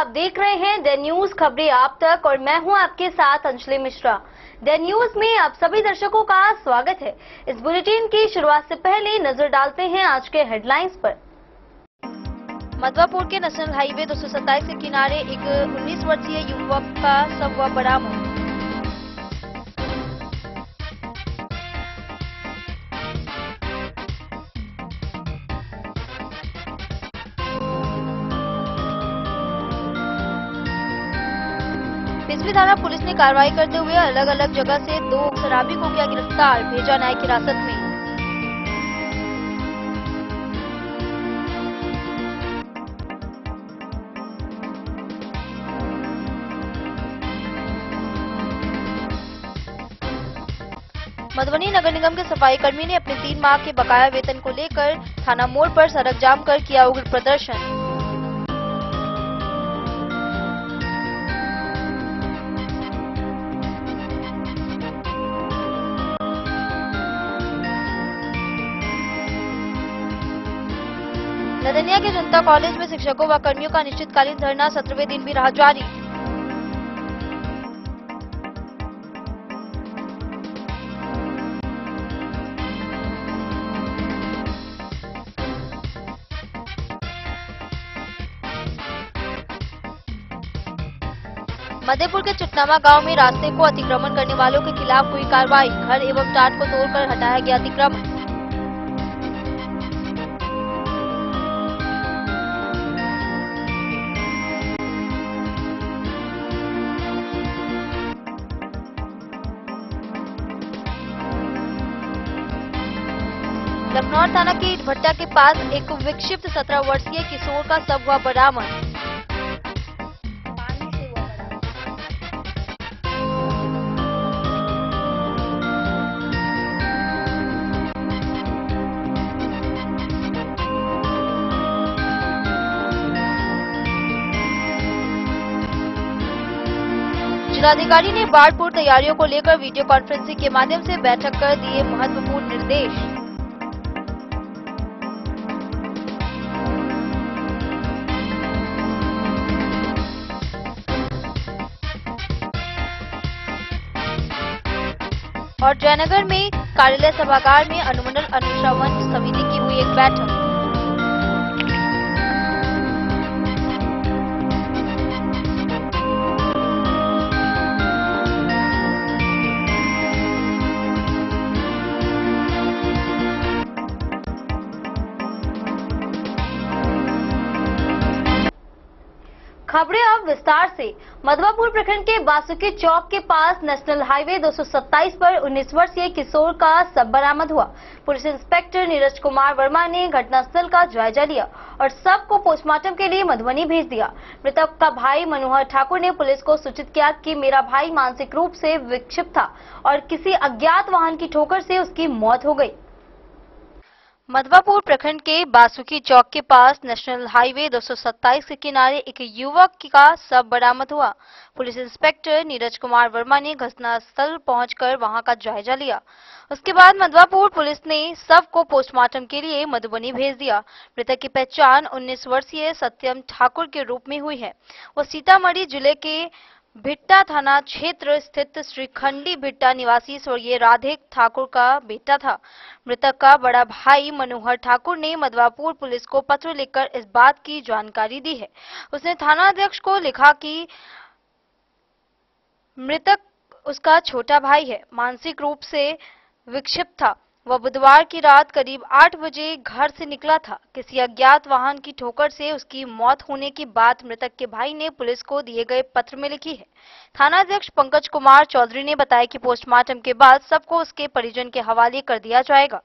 आप देख रहे हैं द न्यूज खबरें आप तक और मैं हूं आपके साथ अंजलि मिश्रा। द न्यूज में आप सभी दर्शकों का स्वागत है। इस बुलेटिन की शुरुआत से पहले नजर डालते हैं आज के हेडलाइंस पर। मधवापुर के नेशनल हाईवे 227 के किनारे एक 19 वर्षीय युवक का शव हुआ बरामद। बिजली थाना पुलिस ने कार्रवाई करते हुए अलग अलग जगह से 2 शराबी को किया गिरफ्तार, भेजा न्यायिक हिरासत में। मधुबनी नगर निगम के सफाई कर्मी ने अपने 3 माह के बकाया वेतन को लेकर थाना मोड़ पर सड़क जाम कर किया उग्र प्रदर्शन। नदनिया के जनता कॉलेज में शिक्षकों व कर्मियों का अनिश्चितकालीन धरना 17वें दिन भी रहा जारी। मधेपुर के चुटनामा गांव में रास्ते को अतिक्रमण करने वालों के खिलाफ हुई कार्रवाई, घर एवं टाट को तोड़कर हटाया गया अतिक्रमण। लखनऊ थाना के ईट भट्टा के पास एक विक्षिप्त 17 वर्षीय किशोर का शव हुआ बरामद। जिलाधिकारी ने बाढ़ पूर्व तैयारियों को लेकर वीडियो कॉन्फ्रेंसिंग के माध्यम से बैठक कर दिए महत्वपूर्ण निर्देश। और जयनगर में कार्यालय सभागार में अनुमंडल अनुश्रवण समिति की हुई एक बैठक। खबरें अब विस्तार से। मधवापुर प्रखंड के बासुकी चौक के पास नेशनल हाईवे 227 पर 19 वर्षीय किशोर का शव बरामद हुआ। पुलिस इंस्पेक्टर नीरज कुमार वर्मा ने घटनास्थल का जायजा लिया और शव को पोस्टमार्टम के लिए मधुबनी भेज दिया। मृतक का भाई मनोहर ठाकुर ने पुलिस को सूचित किया कि मेरा भाई मानसिक रूप से विक्षिप्त था और किसी अज्ञात वाहन की ठोकर से उसकी मौत हो गई। मधवापुर प्रखंड के बासुकी चौक के पास नेशनल हाईवे 227 के किनारे एक युवक का शव बरामद हुआ। पुलिस इंस्पेक्टर नीरज कुमार वर्मा ने घटनास्थल पहुंचकर वहां का जायजा लिया। उसके बाद मधवापुर पुलिस ने शव को पोस्टमार्टम के लिए मधुबनी भेज दिया। मृतक की पहचान 19 वर्षीय सत्यम ठाकुर के रूप में हुई है। वो सीतामढ़ी जिले के भिट्टा थाना क्षेत्र स्थित श्रीखंडी भिट्टा निवासी स्वर्गीय राधे ठाकुर का बेटा था। मृतक का बड़ा भाई मनोहर ठाकुर ने मधवापुर पुलिस को पत्र लिखकर इस बात की जानकारी दी है। उसने थानाध्यक्ष को लिखा कि मृतक उसका छोटा भाई है, मानसिक रूप से विक्षिप्त था। वह बुधवार की रात करीब 8 बजे घर से निकला था। किसी अज्ञात वाहन की ठोकर से उसकी मौत होने की बात मृतक के भाई ने पुलिस को दिए गए पत्र में लिखी है। थानाध्यक्ष पंकज कुमार चौधरी ने बताया कि पोस्टमार्टम के बाद सबको उसके परिजन के हवाले कर दिया जाएगा।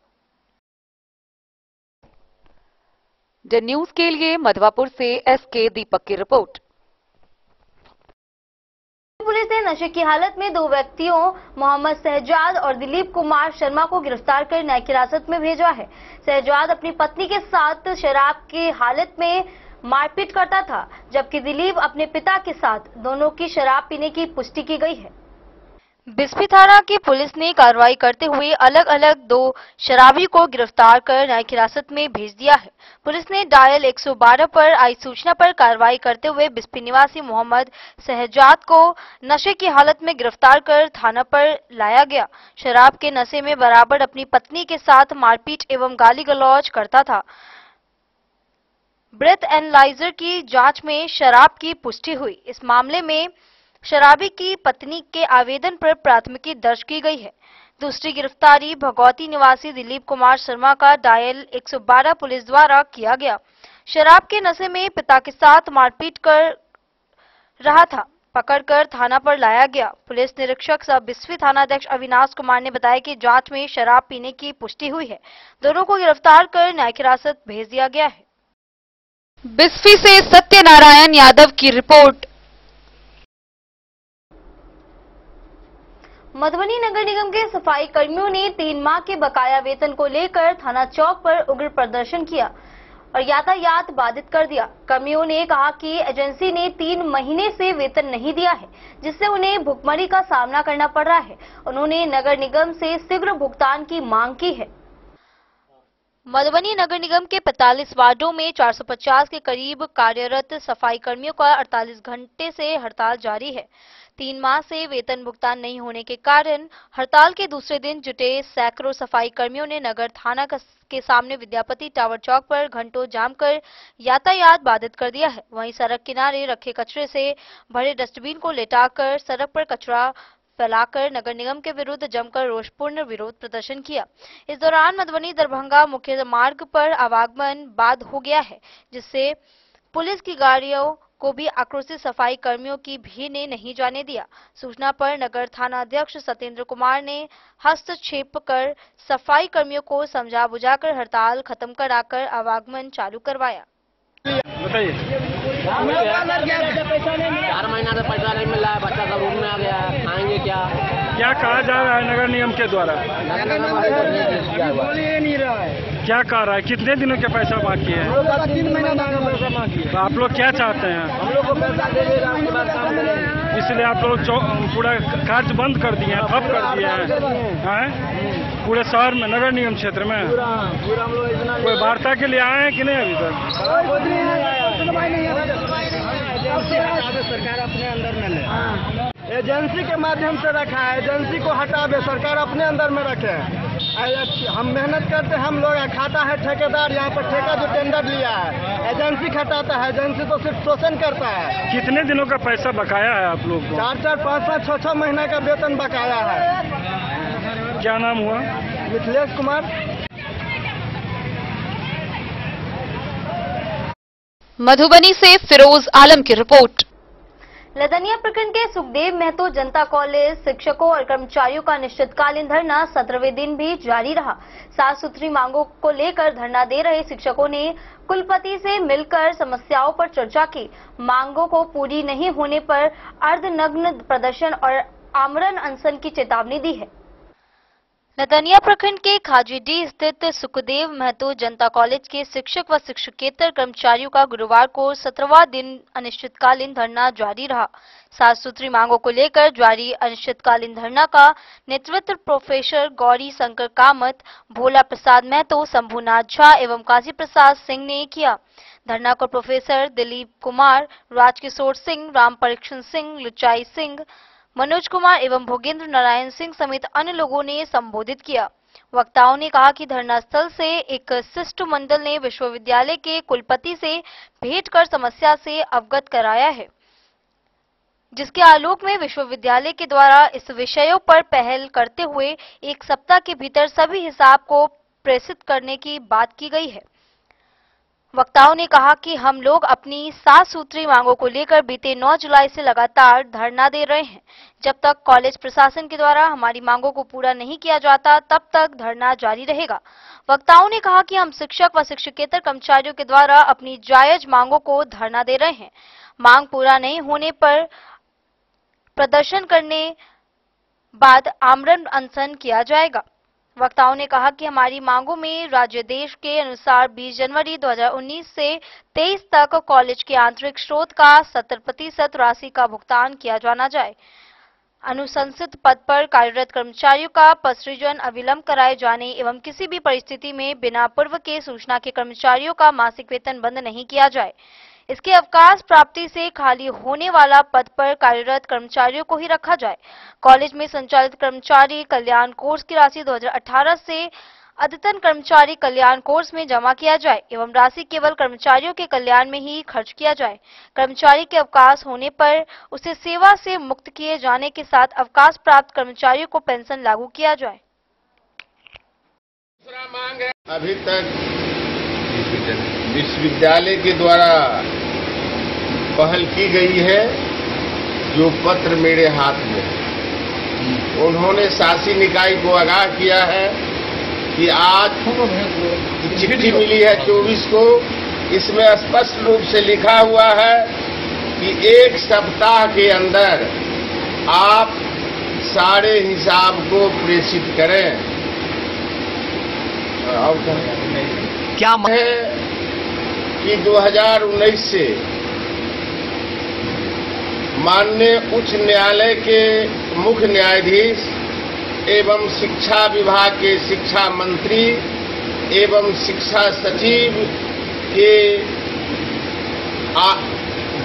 द न्यूज के लिए मधवापुर से एसके दीपक की रिपोर्ट। पुलिस ने नशे की हालत में 2 व्यक्तियों मोहम्मद शहजाद और दिलीप कुमार शर्मा को गिरफ्तार कर न्यायिक हिरासत में भेजा है। शहजाद अपनी पत्नी के साथ शराब की हालत में मारपीट करता था, जबकि दिलीप अपने पिता के साथ दोनों की शराब पीने की पुष्टि की गई है। बिस्फी थाना की पुलिस ने कार्रवाई करते हुए अलग अलग 2 शराबी को गिरफ्तार कर न्यायिक हिरासत में भेज दिया है। पुलिस ने डायल 112 पर आई सूचना पर कार्रवाई करते हुए बिस्फी निवासी मोहम्मद शहजाद को नशे की हालत में गिरफ्तार कर थाना पर लाया गया। शराब के नशे में बराबर अपनी पत्नी के साथ मारपीट एवं गाली गलौज करता था। ब्रेथ एनालाइजर की जांच में शराब की पुष्टि हुई। इस मामले में शराबी की पत्नी के आवेदन पर प्राथमिकी दर्ज की गई है। दूसरी गिरफ्तारी भगौती निवासी दिलीप कुमार शर्मा का डायल 112 पुलिस द्वारा किया गया। शराब के नशे में पिता के साथ मारपीट कर रहा था, पकड़कर थाना पर लाया गया। पुलिस निरीक्षक सह बिस्फी थानाध्यक्ष अविनाश कुमार ने बताया कि जांच में शराब पीने की पुष्टि हुई है। दोनों को गिरफ्तार कर न्यायिक हिरासत भेज दिया गया है। बिस्फी से सत्यनारायण यादव की रिपोर्ट। मधुबनी नगर निगम के सफाई कर्मियों ने 3 माह के बकाया वेतन को लेकर थाना चौक पर उग्र प्रदर्शन किया और यातायात बाधित कर दिया। कर्मियों ने कहा कि एजेंसी ने 3 महीने से वेतन नहीं दिया है, जिससे उन्हें भुखमरी का सामना करना पड़ रहा है। उन्होंने नगर निगम से शीघ्र भुगतान की मांग की है। मधुबनी नगर निगम के 45 वार्डों में 450 के करीब कार्यरत सफाई कर्मियों का 48 घंटे से हड़ताल जारी है। 3 माह से वेतन भुगतान नहीं होने के कारण हड़ताल के दूसरे दिन जुटे सैकड़ों सफाई कर्मियों ने नगर थाना के सामने विद्यापति टावर चौक पर घंटों जाम कर यातायात बाधित कर दिया है। वहीं सड़क किनारे रखे कचरे से भरे डस्टबिन को लेटाकर सड़क पर कचरा फैलाकर नगर निगम के विरुद्ध जमकर रोषपूर्ण विरोध प्रदर्शन किया। इस दौरान मधुबनी दरभंगा मुख्य मार्ग पर आवागमन बाध हो गया है, जिससे पुलिस की गाड़ियों को भी आक्रोशित सफाई कर्मियों की भीड़ ने नहीं जाने दिया। सूचना पर नगर थाना अध्यक्ष सत्येंद्र कुमार ने हस्तक्षेप कर सफाई कर्मियों को समझा बुझाकर हड़ताल खत्म कराकर आवागमन चालू करवाया। बताइए। 4 महीना से पैसा नहीं मिल रहा है, बच्चा सब रूम में आ गया है, खाएंगे क्या कहा जा रहा है नगर निगम के द्वारा? क्या कह रहा है? कितने दिनों के पैसा बाकी है? 3 महीना पैसा बाकी है। तो आप लोग क्या चाहते हैं? हम लोग को पैसा दे देगा, उसके बाद काम करेंगे। इसलिए आप लोग पूरा कार्य बंद कर दिए हैं, ठप कर दिए हैं पूरे शहर में, नगर निगम क्षेत्र में? पूरा हम लोग इतना कोई वार्ता के लिए आए हैं कि नहीं अभी तक? सरकार अपने अंदर में ले, एजेंसी के माध्यम से रखा है, एजेंसी को हटावे, सरकार अपने अंदर में रखे। हम मेहनत करते, हम लोग खाता है ठेकेदार, यहाँ पर ठेका जो टेंडर लिया है एजेंसी खटाता है, एजेंसी तो सिर्फ शोषण करता है। कितने दिनों का पैसा बकाया है आप लोग को? 4-4, 5-5, 6-6 महीना का वेतन बकाया है। क्या नाम हुआ? मिथिलेश कुमार। मधुबनी से फिरोज आलम की रिपोर्ट। लदनिया प्रखंड के सुखदेव महतो जनता कॉलेज शिक्षकों और कर्मचारियों का अनिश्चितकालीन धरना 17वें दिन भी जारी रहा। साफ सुथरी मांगों को लेकर धरना दे रहे शिक्षकों ने कुलपति से मिलकर समस्याओं पर चर्चा की। मांगों को पूरी नहीं होने पर अर्धनग्न प्रदर्शन और आमरण अनशन की चेतावनी दी है। लदनिया प्रखंड के खाजीडी स्थित सुखदेव महतो जनता कॉलेज के शिक्षक व शिक्षकेतर कर्मचारियों का गुरुवार को 17वां दिन अनिश्चितकालीन धरना जारी रहा। साफ सुथरी मांगों को लेकर जारी अनिश्चितकालीन धरना का नेतृत्व प्रोफेसर गौरी शंकर कामत, भोला प्रसाद महतो, शंभुनाथ झा एवं काशी प्रसाद सिंह ने किया। धरना को प्रोफेसर दिलीप कुमार, राजकिशोर सिंह, राम परीक्षण सिंह, लुचाई सिंह, मनोज कुमार एवं भोगेंद्र नारायण सिंह समेत अन्य लोगों ने संबोधित किया। वक्ताओं ने कहा कि धरना स्थल से एक शिष्टमंडल ने विश्वविद्यालय के कुलपति से भेंट कर समस्या से अवगत कराया है, जिसके आलोक में विश्वविद्यालय के द्वारा इस विषयों पर पहल करते हुए 1 सप्ताह के भीतर सभी हिसाब को प्रेषित करने की बात की गई है। वक्ताओं ने कहा कि हम लोग अपनी साफ सुथरी मांगों को लेकर बीते 9 जुलाई से लगातार धरना दे रहे हैं। जब तक कॉलेज प्रशासन के द्वारा हमारी मांगों को पूरा नहीं किया जाता, तब तक धरना जारी रहेगा। वक्ताओं ने कहा कि हम शिक्षक व शिक्षकेतर कर्मचारियों के द्वारा अपनी जायज मांगों को धरना दे रहे हैं। मांग पूरा नहीं होने पर प्रदर्शन करने बाद आमरण अनशन किया जाएगा। वक्ताओं ने कहा कि हमारी मांगों में राज्य देश के अनुसार 20 जनवरी 2019 से 23 तक कॉलेज के आंतरिक स्रोत का 70% राशि का भुगतान किया जाना जाए। अनुशंसित पद पर कार्यरत कर्मचारियों का पदसृजन अविलंब कराए जाने एवं किसी भी परिस्थिति में बिना पूर्व के सूचना के कर्मचारियों का मासिक वेतन बंद नहीं किया जाए। इसके अवकाश प्राप्ति से खाली होने वाला पद पर कार्यरत कर्मचारियों को ही रखा जाए। कॉलेज में संचालित कर्मचारी कल्याण कोर्स की राशि 2018 से अद्यतन कर्मचारी कल्याण कोर्स में जमा किया जाए एवं राशि केवल कर्मचारियों के कल्याण में ही खर्च किया जाए। कर्मचारी के अवकाश होने पर उसे सेवा से मुक्त किए जाने के साथ अवकाश प्राप्त कर्मचारियों को पेंशन लागू किया जाए। दूसरा मांग है, अभी तक विश्वविद्यालय के द्वारा पहल की गई है, जो पत्र मेरे हाथ में, उन्होंने शासी निकाय को आगाह किया है कि आज चिट्ठी मिली है 24 को, इसमें स्पष्ट रूप से लिखा हुआ है कि 1 सप्ताह के अंदर आप सारे हिसाब को प्रेषित करें। और क्या है कि 2019 से माननीय उच्च न्यायालय के मुख्य न्यायाधीश एवं शिक्षा विभाग के शिक्षा मंत्री एवं शिक्षा सचिव के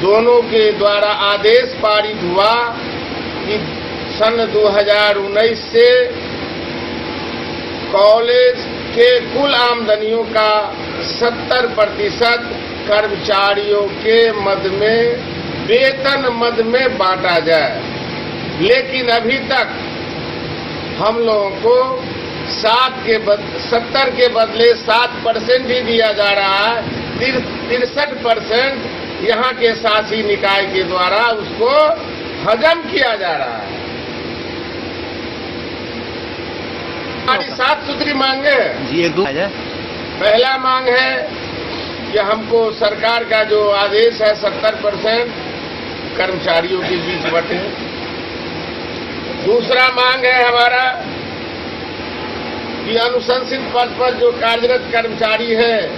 दोनों के द्वारा आदेश पारित हुआ कि सन 2019 से कॉलेज के कुल आमदनियों का 70% कर्मचारियों के मद में, वेतन मद में बांटा जाए। लेकिन अभी तक हम लोगों को 70 के बदले 7% ही दिया जा रहा है। 63% यहाँ के शासी निकाय के द्वारा उसको हजम किया जा रहा है। हमारी 7 सूत्री मांगे जी, पहला मांग है कि हमको सरकार का जो आदेश है 70% कर्मचारियों के बीच बटे। दूसरा मांग है हमारा कि अनुशंसित पद पर जो कार्यरत कर्मचारी है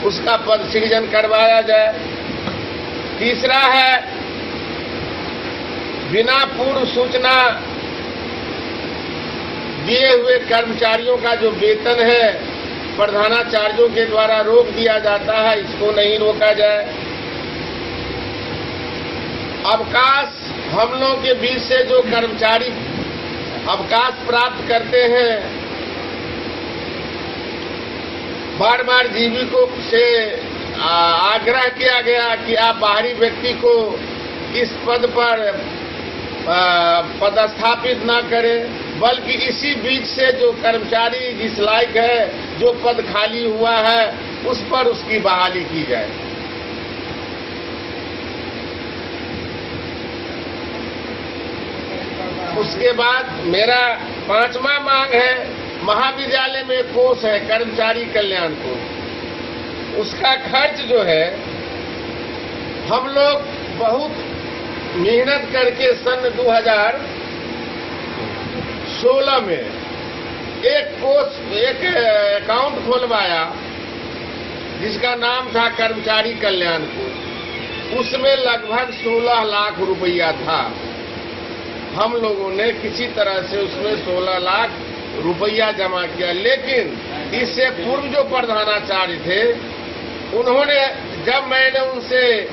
उसका पद सृजन करवाया जाए। तीसरा है बिना पूर्व सूचना दिए हुए कर्मचारियों का जो वेतन है प्रधानाचार्यों के द्वारा रोक दिया जाता है, इसको नहीं रोका जाए। अवकाश, हम लोग के बीच से जो कर्मचारी अवकाश प्राप्त करते हैं, बार बार जीवी को से आग्रह किया गया कि आप बाहरी व्यक्ति को इस पद पर पदस्थापित न करें, बल्कि इसी बीच से जो कर्मचारी जिस लायक है, जो पद खाली हुआ है, उस पर उसकी बहाली की जाए। उसके बाद मेरा 5वां मांग है, महाविद्यालय में कोर्स है कर्मचारी कल्याण कोर्स, उसका खर्च जो है हम लोग बहुत मेहनत करके सन 2016 में एक अकाउंट खोलवाया जिसका नाम था कर्मचारी कल्याण कोर्स। उसमें लगभग 16 लाख रुपया था। हम लोगों ने किसी तरह से उसमें 16 लाख रुपया जमा किया, लेकिन इससे पूर्व जो प्रधानाचार्य थे उन्होंने, जब मैंने उनसे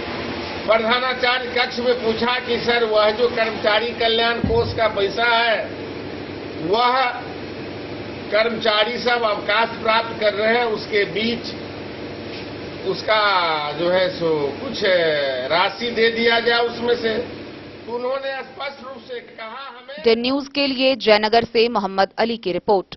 प्रधानाचार्य कक्ष में पूछा कि सर वह जो कर्मचारी कल्याण कोष का पैसा है वह कर्मचारी सब अवकाश प्राप्त कर रहे हैं, उसके बीच उसका जो है सो कुछ राशि दे दिया जाए उसमें से। तो उन्होंने स्पष्ट रूप से कहा हमें। डेन न्यूज के लिए जयनगर से मोहम्मद अली की रिपोर्ट।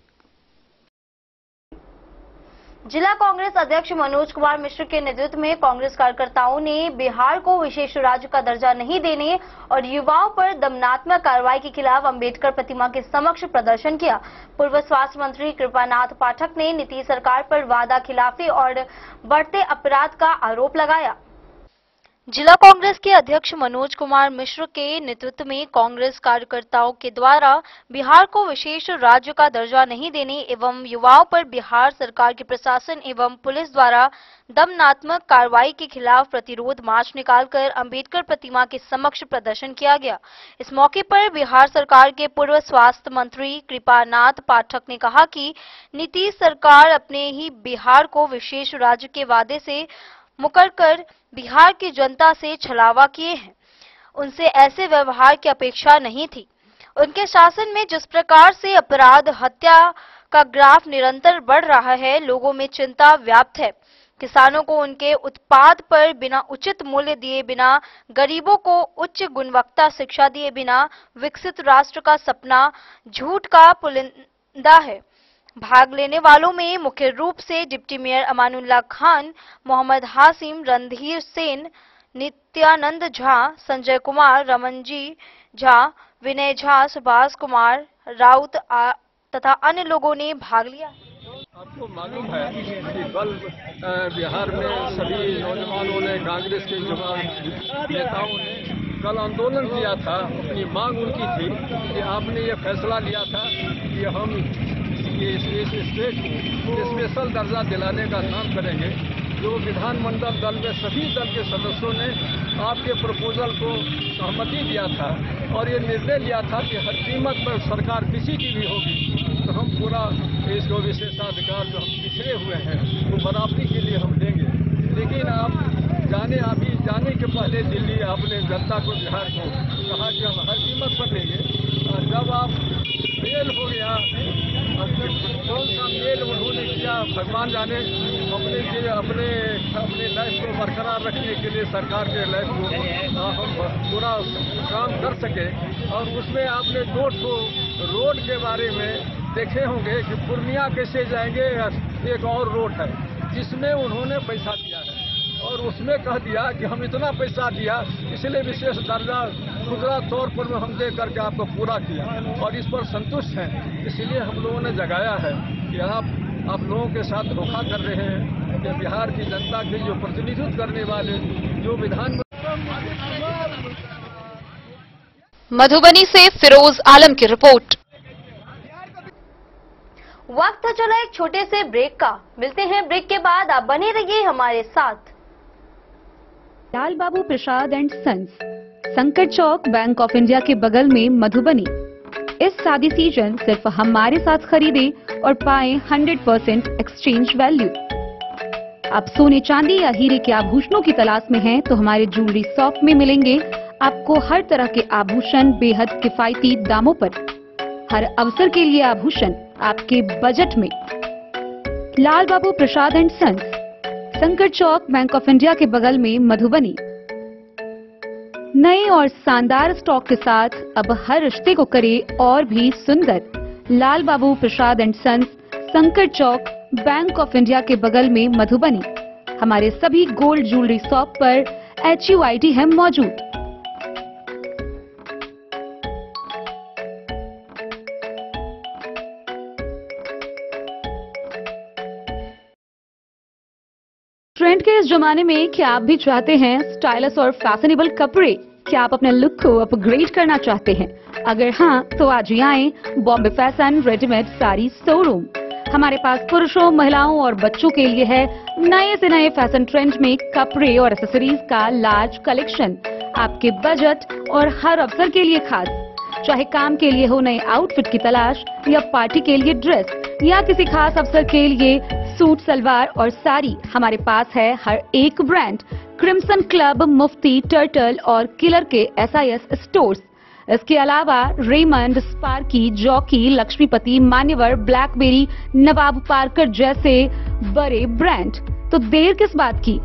जिला कांग्रेस अध्यक्ष मनोज कुमार मिश्र के नेतृत्व में कांग्रेस कार्यकर्ताओं ने बिहार को विशेष राज्य का दर्जा नहीं देने और युवाओं पर दमनात्मक कार्रवाई के खिलाफ अंबेडकर प्रतिमा के समक्ष प्रदर्शन किया। पूर्व स्वास्थ्य मंत्री कृपानाथ पाठक ने नीतीश सरकार पर वादा खिलाफी और बढ़ते अपराध का आरोप लगाया। जिला कांग्रेस के अध्यक्ष मनोज कुमार मिश्र के नेतृत्व में कांग्रेस कार्यकर्ताओं के द्वारा बिहार को विशेष राज्य का दर्जा नहीं देने एवं युवाओं पर बिहार सरकार के प्रशासन एवं पुलिस द्वारा दमनात्मक कार्रवाई के खिलाफ प्रतिरोध मार्च निकालकर अंबेडकर प्रतिमा के समक्ष प्रदर्शन किया गया। इस मौके पर बिहार सरकार के पूर्व स्वास्थ्य मंत्री कृपानाथ पाठक ने कहा कि नीतीश सरकार अपने ही बिहार को विशेष राज्य के वादे से मुकरकर बिहार की जनता से छलावा किए हैं। उनसे ऐसे व्यवहार की अपेक्षा नहीं थी। उनके शासन में जिस प्रकार से अपराध हत्या का ग्राफ निरंतर बढ़ रहा है, लोगों में चिंता व्याप्त है। किसानों को उनके उत्पाद पर बिना उचित मूल्य दिए बिना, गरीबों को उच्च गुणवत्ता शिक्षा दिए बिना विकसित राष्ट्र का सपना झूठ का पुलिंदा है। भाग लेने वालों में मुख्य रूप से डिप्टी मेयर अमानुल्लाह खान, मोहम्मद हासिम, रणधीर सेन, नित्यानंद झा, संजय कुमार, रमनजी झा, विनय झा, सुभाष कुमार राउत तथा अन्य लोगों ने भाग लिया। आपको मालूम है कि कल बिहार में सभी नौजवानों ने, कांग्रेस के नेताओं ने कल आंदोलन किया था। अपनी मांग उनकी थी कि आपने ये फैसला लिया था कि हम इस स्टेट को स्पेशल दर्जा दिलाने का काम करेंगे। जो विधानमंडल दल में सभी दल के सदस्यों ने आपके प्रपोजल को सहमति दिया था और ये निर्णय लिया था कि हर कीमत पर सरकार किसी की भी होगी तो हम पूरा इसको विशेषाधिकार जो हम पिछड़े हुए हैं वो बराबरी के लिए हम देंगे। लेकिन आप अभी जाने के पहले दिल्ली आपने जनता को, बिहार को कहा कि हम हर कीमत पर लेंगे। और जब आप फेल हो गया, कौन सा मेल उन्होंने किया भगवान जाने, अपने लाइफ को बरकरार रखने के लिए सरकार के लाइफ को हम पूरा काम कर सके। और उसमें आपने 2 रोड के बारे में देखे होंगे कि पूर्णिया कैसे जाएंगे, एक और रोड है जिसमें उन्होंने पैसा दिया है और उसमें कह दिया कि हम इतना पैसा दिया इसलिए विशेष दर्जा खुदरा तौर पर हम दे करके आपको पूरा किया और इस पर संतुष्ट हैं। इसलिए हम लोगों ने जगाया है कि आप लोगों के साथ धोखा कर रहे हैं कि बिहार की जनता के जो प्रतिनिधित्व करने वाले जो विधान। मधुबनी से फिरोज आलम की रिपोर्ट। वक्त चला एक छोटे से ब्रेक का। मिलते हैं ब्रेक के बाद, आप बने रहिए हमारे साथ। लाल बाबू प्रसाद एंड सन्स, संकट चौक, बैंक ऑफ इंडिया के बगल में, मधुबनी। इस शादी सीजन सिर्फ हमारे साथ खरीदे और पाए 100% एक्सचेंज वैल्यू। आप सोने चांदी या हीरे के आभूषणों की तलाश में हैं तो हमारे ज्वेलरी शॉप में मिलेंगे आपको हर तरह के आभूषण बेहद किफायती दामों पर। हर अवसर के लिए आभूषण आपके बजट में। लाल बाबू प्रसाद एंड सन्स, संकट चौक, बैंक ऑफ इंडिया के बगल में, मधुबनी। नए और शानदार स्टॉक के साथ अब हर रिश्ते को करे और भी सुंदर। लाल बाबू प्रसाद एंड सन्स, संकट चौक, बैंक ऑफ इंडिया के बगल में, मधुबनी। हमारे सभी गोल्ड ज्वेलरी शॉप पर HUID है मौजूद। ट्रेंड के इस जमाने में क्या आप भी चाहते हैं स्टाइलिश और फैशनेबल कपड़े? क्या आप अपने लुक को अपग्रेड करना चाहते हैं? अगर हाँ, तो आज ही आएं Bombay fashion readymade sari showroom. हमारे पास पुरुषों, महिलाओं और बच्चों के लिए है नए से नए फैशन ट्रेंड में कपड़े और एक्सेसरीज का लार्ज कलेक्शन। आपके बजट और हर अवसर के लिए खास। चाहे काम के लिए हो नए आउटफिट की तलाश या पार्टी के लिए ड्रेस या किसी खास अवसर के लिए सूट, सलवार और साड़ी, हमारे पास है हर एक ब्रांड। क्रिम्सन क्लब, मुफ्ती, टर्टल और किलर के SIS स्टोर्स। इसके अलावा रेमंड, स्पार्की, जॉकी, लक्ष्मीपति, मान्यवर, ब्लैकबेरी, नवाब पार्कर जैसे बड़े ब्रांड। तो देर किस बात की,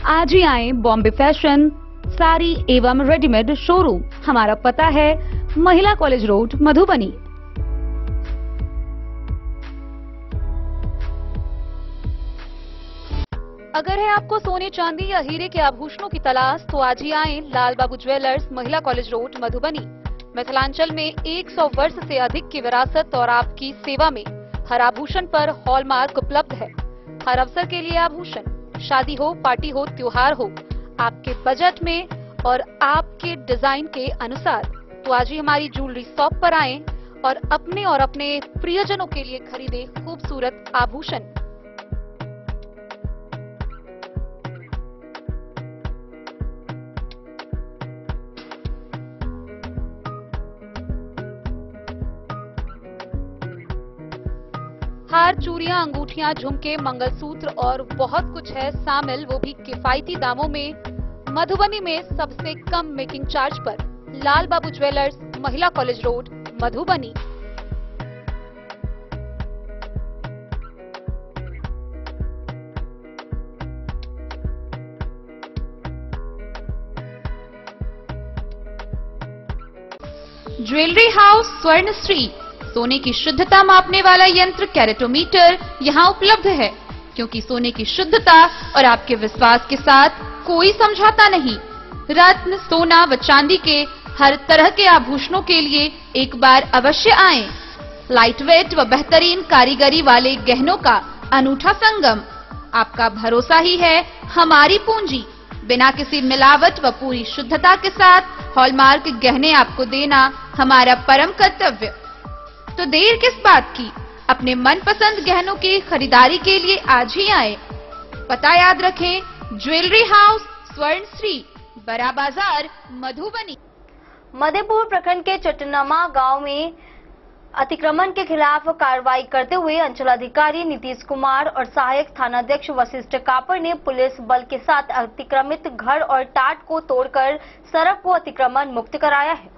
आज ही आए बॉम्बे फैशन साड़ी एवं रेडीमेड शोरूम। हमारा पता है महिला कॉलेज रोड, मधुबनी। अगर है आपको सोने चांदी या हीरे के आभूषणों की तलाश तो आज ही आएं लाल बाबू ज्वेलर्स, महिला कॉलेज रोड, मधुबनी। मिथिलांचल में 100 वर्ष से अधिक की विरासत और आपकी सेवा में हर आभूषण पर हॉलमार्क उपलब्ध है। हर अवसर के लिए आभूषण, शादी हो, पार्टी हो, त्योहार हो, आपके बजट में और आपके डिजाइन के अनुसार। तो आज ही हमारी ज्वेलरी शॉप पर आएं और अपने प्रियजनों के लिए खरीदें खूबसूरत आभूषण। हार, चूड़ियां, अंगूठियां, झुमके, मंगलसूत्र और बहुत कुछ है शामिल, वो भी किफायती दामों में। मधुबनी में सबसे कम मेकिंग चार्ज पर। लाल बाबू ज्वेलर्स, महिला college road, Madhubani. Jewellery house Swarnashri. सोने की शुद्धता मापने वाला यंत्र कैरेटोमीटर यहाँ उपलब्ध है, क्योंकि सोने की शुद्धता और आपके विश्वास के साथ कोई समझौता नहीं। रत्न, सोना व चांदी के हर तरह के आभूषणों के लिए एक बार अवश्य आएं। लाइट वेट व बेहतरीन कारीगरी वाले गहनों का अनूठा संगम। आपका भरोसा ही है हमारी पूंजी। बिना किसी मिलावट व पूरी शुद्धता के साथ हॉलमार्क गहने आपको देना हमारा परम कर्तव्य। तो देर किस बात की, अपने मनपसंद गहनों की खरीदारी के लिए आज ही आए। पता याद रखें, ज्वेलरी हाउस स्वर्णश्री, बड़ा बाजार, मधुबनी। मधेपुर प्रखंड के चटनमा गांव में अतिक्रमण के खिलाफ कार्रवाई करते हुए अंचलाधिकारी नीतीश कुमार और सहायक थानाध्यक्ष वशिष्ठ कापर ने पुलिस बल के साथ अतिक्रमित घर और टाट को तोड़कर सड़क को अतिक्रमण मुक्त कराया है।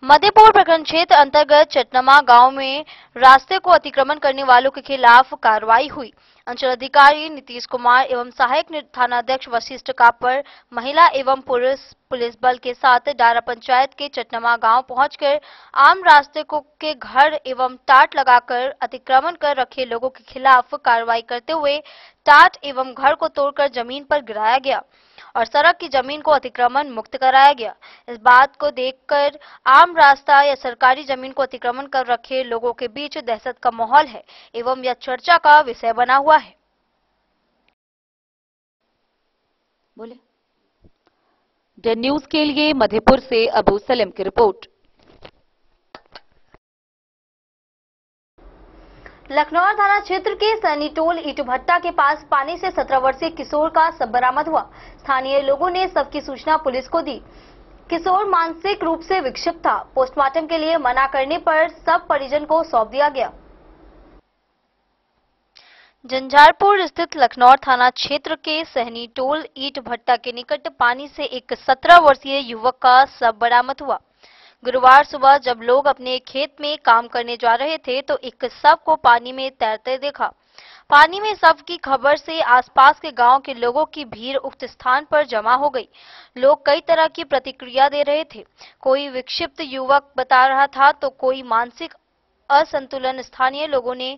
मधेपुर प्रखंड क्षेत्र अंतर्गत चटनमा गांव में रास्ते को अतिक्रमण करने वालों के खिलाफ कार्रवाई हुई। अंचलाधिकारी नीतीश कुमार एवं सहायक थानाध्यक्ष वशिष्ठ कापर महिला एवं पुलिस बल के साथ डारा पंचायत के चटनमा गांव पहुंचकर आम रास्ते को के घर एवं टाट लगाकर अतिक्रमण कर रखे लोगों के खिलाफ कार्रवाई करते हुए टाट एवं घर को तोड़कर जमीन पर गिराया गया और सड़क की जमीन को अतिक्रमण मुक्त कराया गया। इस बात को देखकर आम रास्ता या सरकारी जमीन को अतिक्रमण कर रखे लोगों के बीच दहशत का माहौल है एवं यह चर्चा का विषय बना हुआ है। बोले द न्यूज के लिए मधेपुर से अबू सलीम की रिपोर्ट। लखनऊ थाना क्षेत्र के सैनीटोल ईट भट्टा के पास पानी से 17 वर्षीय किशोर का शव बरामद हुआ। स्थानीय लोगों ने सबकी सूचना पुलिस को दी। किशोर मानसिक रूप से विक्षिप्त था। पोस्टमार्टम के लिए मना करने पर शव परिजन को सौंप दिया गया। झंझारपुर स्थित लखनऊ थाना क्षेत्र के सहनीटोल ईट भट्टा के निकट पानी से एक 17 वर्षीय युवक का शव बरामद हुआ। गुरुवार सुबह जब लोग अपने खेत में काम करने जा रहे थे तो एक शव को पानी में तैरते देखा। पानी में शव की खबर से आसपास के गांव के लोगों की भीड़ उक्त स्थान पर जमा हो गई। लोग कई तरह की प्रतिक्रिया दे रहे थे। कोई विक्षिप्त युवक बता रहा था तो कोई मानसिक असंतुलन। स्थानीय लोगों ने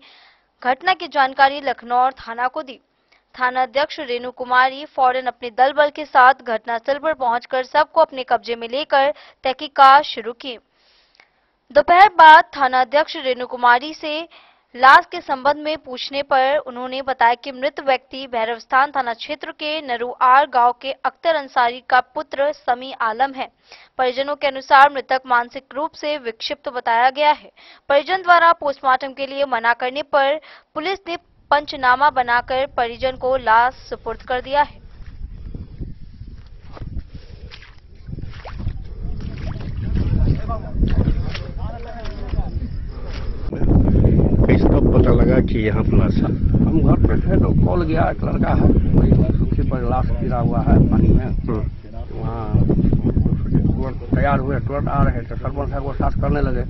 घटना की जानकारी लखनऊ थाना को दी। थानाध्यक्ष रेणु कुमारी फौरन अपने दल बल के साथ घटनास्थल पर पहुंचकर सबको अपने कब्जे में लेकर तहकीकात शुरू की। दोपहर बाद थानाध्यक्ष रेणु कुमारी से लाश के संबंध में पूछने पर उन्होंने बताया कि मृत व्यक्ति भैरवस्थान थाना क्षेत्र के नरुआर गांव के अख्तर अंसारी का पुत्र समी आलम है। परिजनों के अनुसार मृतक मानसिक रूप से विक्षिप्त बताया गया है। परिजन द्वारा पोस्टमार्टम के लिए मना करने पर पुलिस ने पंचनामा बनाकर परिजन को लाश सुपुर्द कर दिया है। कैसे पता लगा कि यहाँ पर लाश है? हम घर पे थे तो कॉल गया, एक लड़का है वही सूखी पर लाश गिरा हुआ है पानी में। वहाँ तैयार हुए, तुरंत आ रहे थे, सरपंच साहब को साथ करने लगे।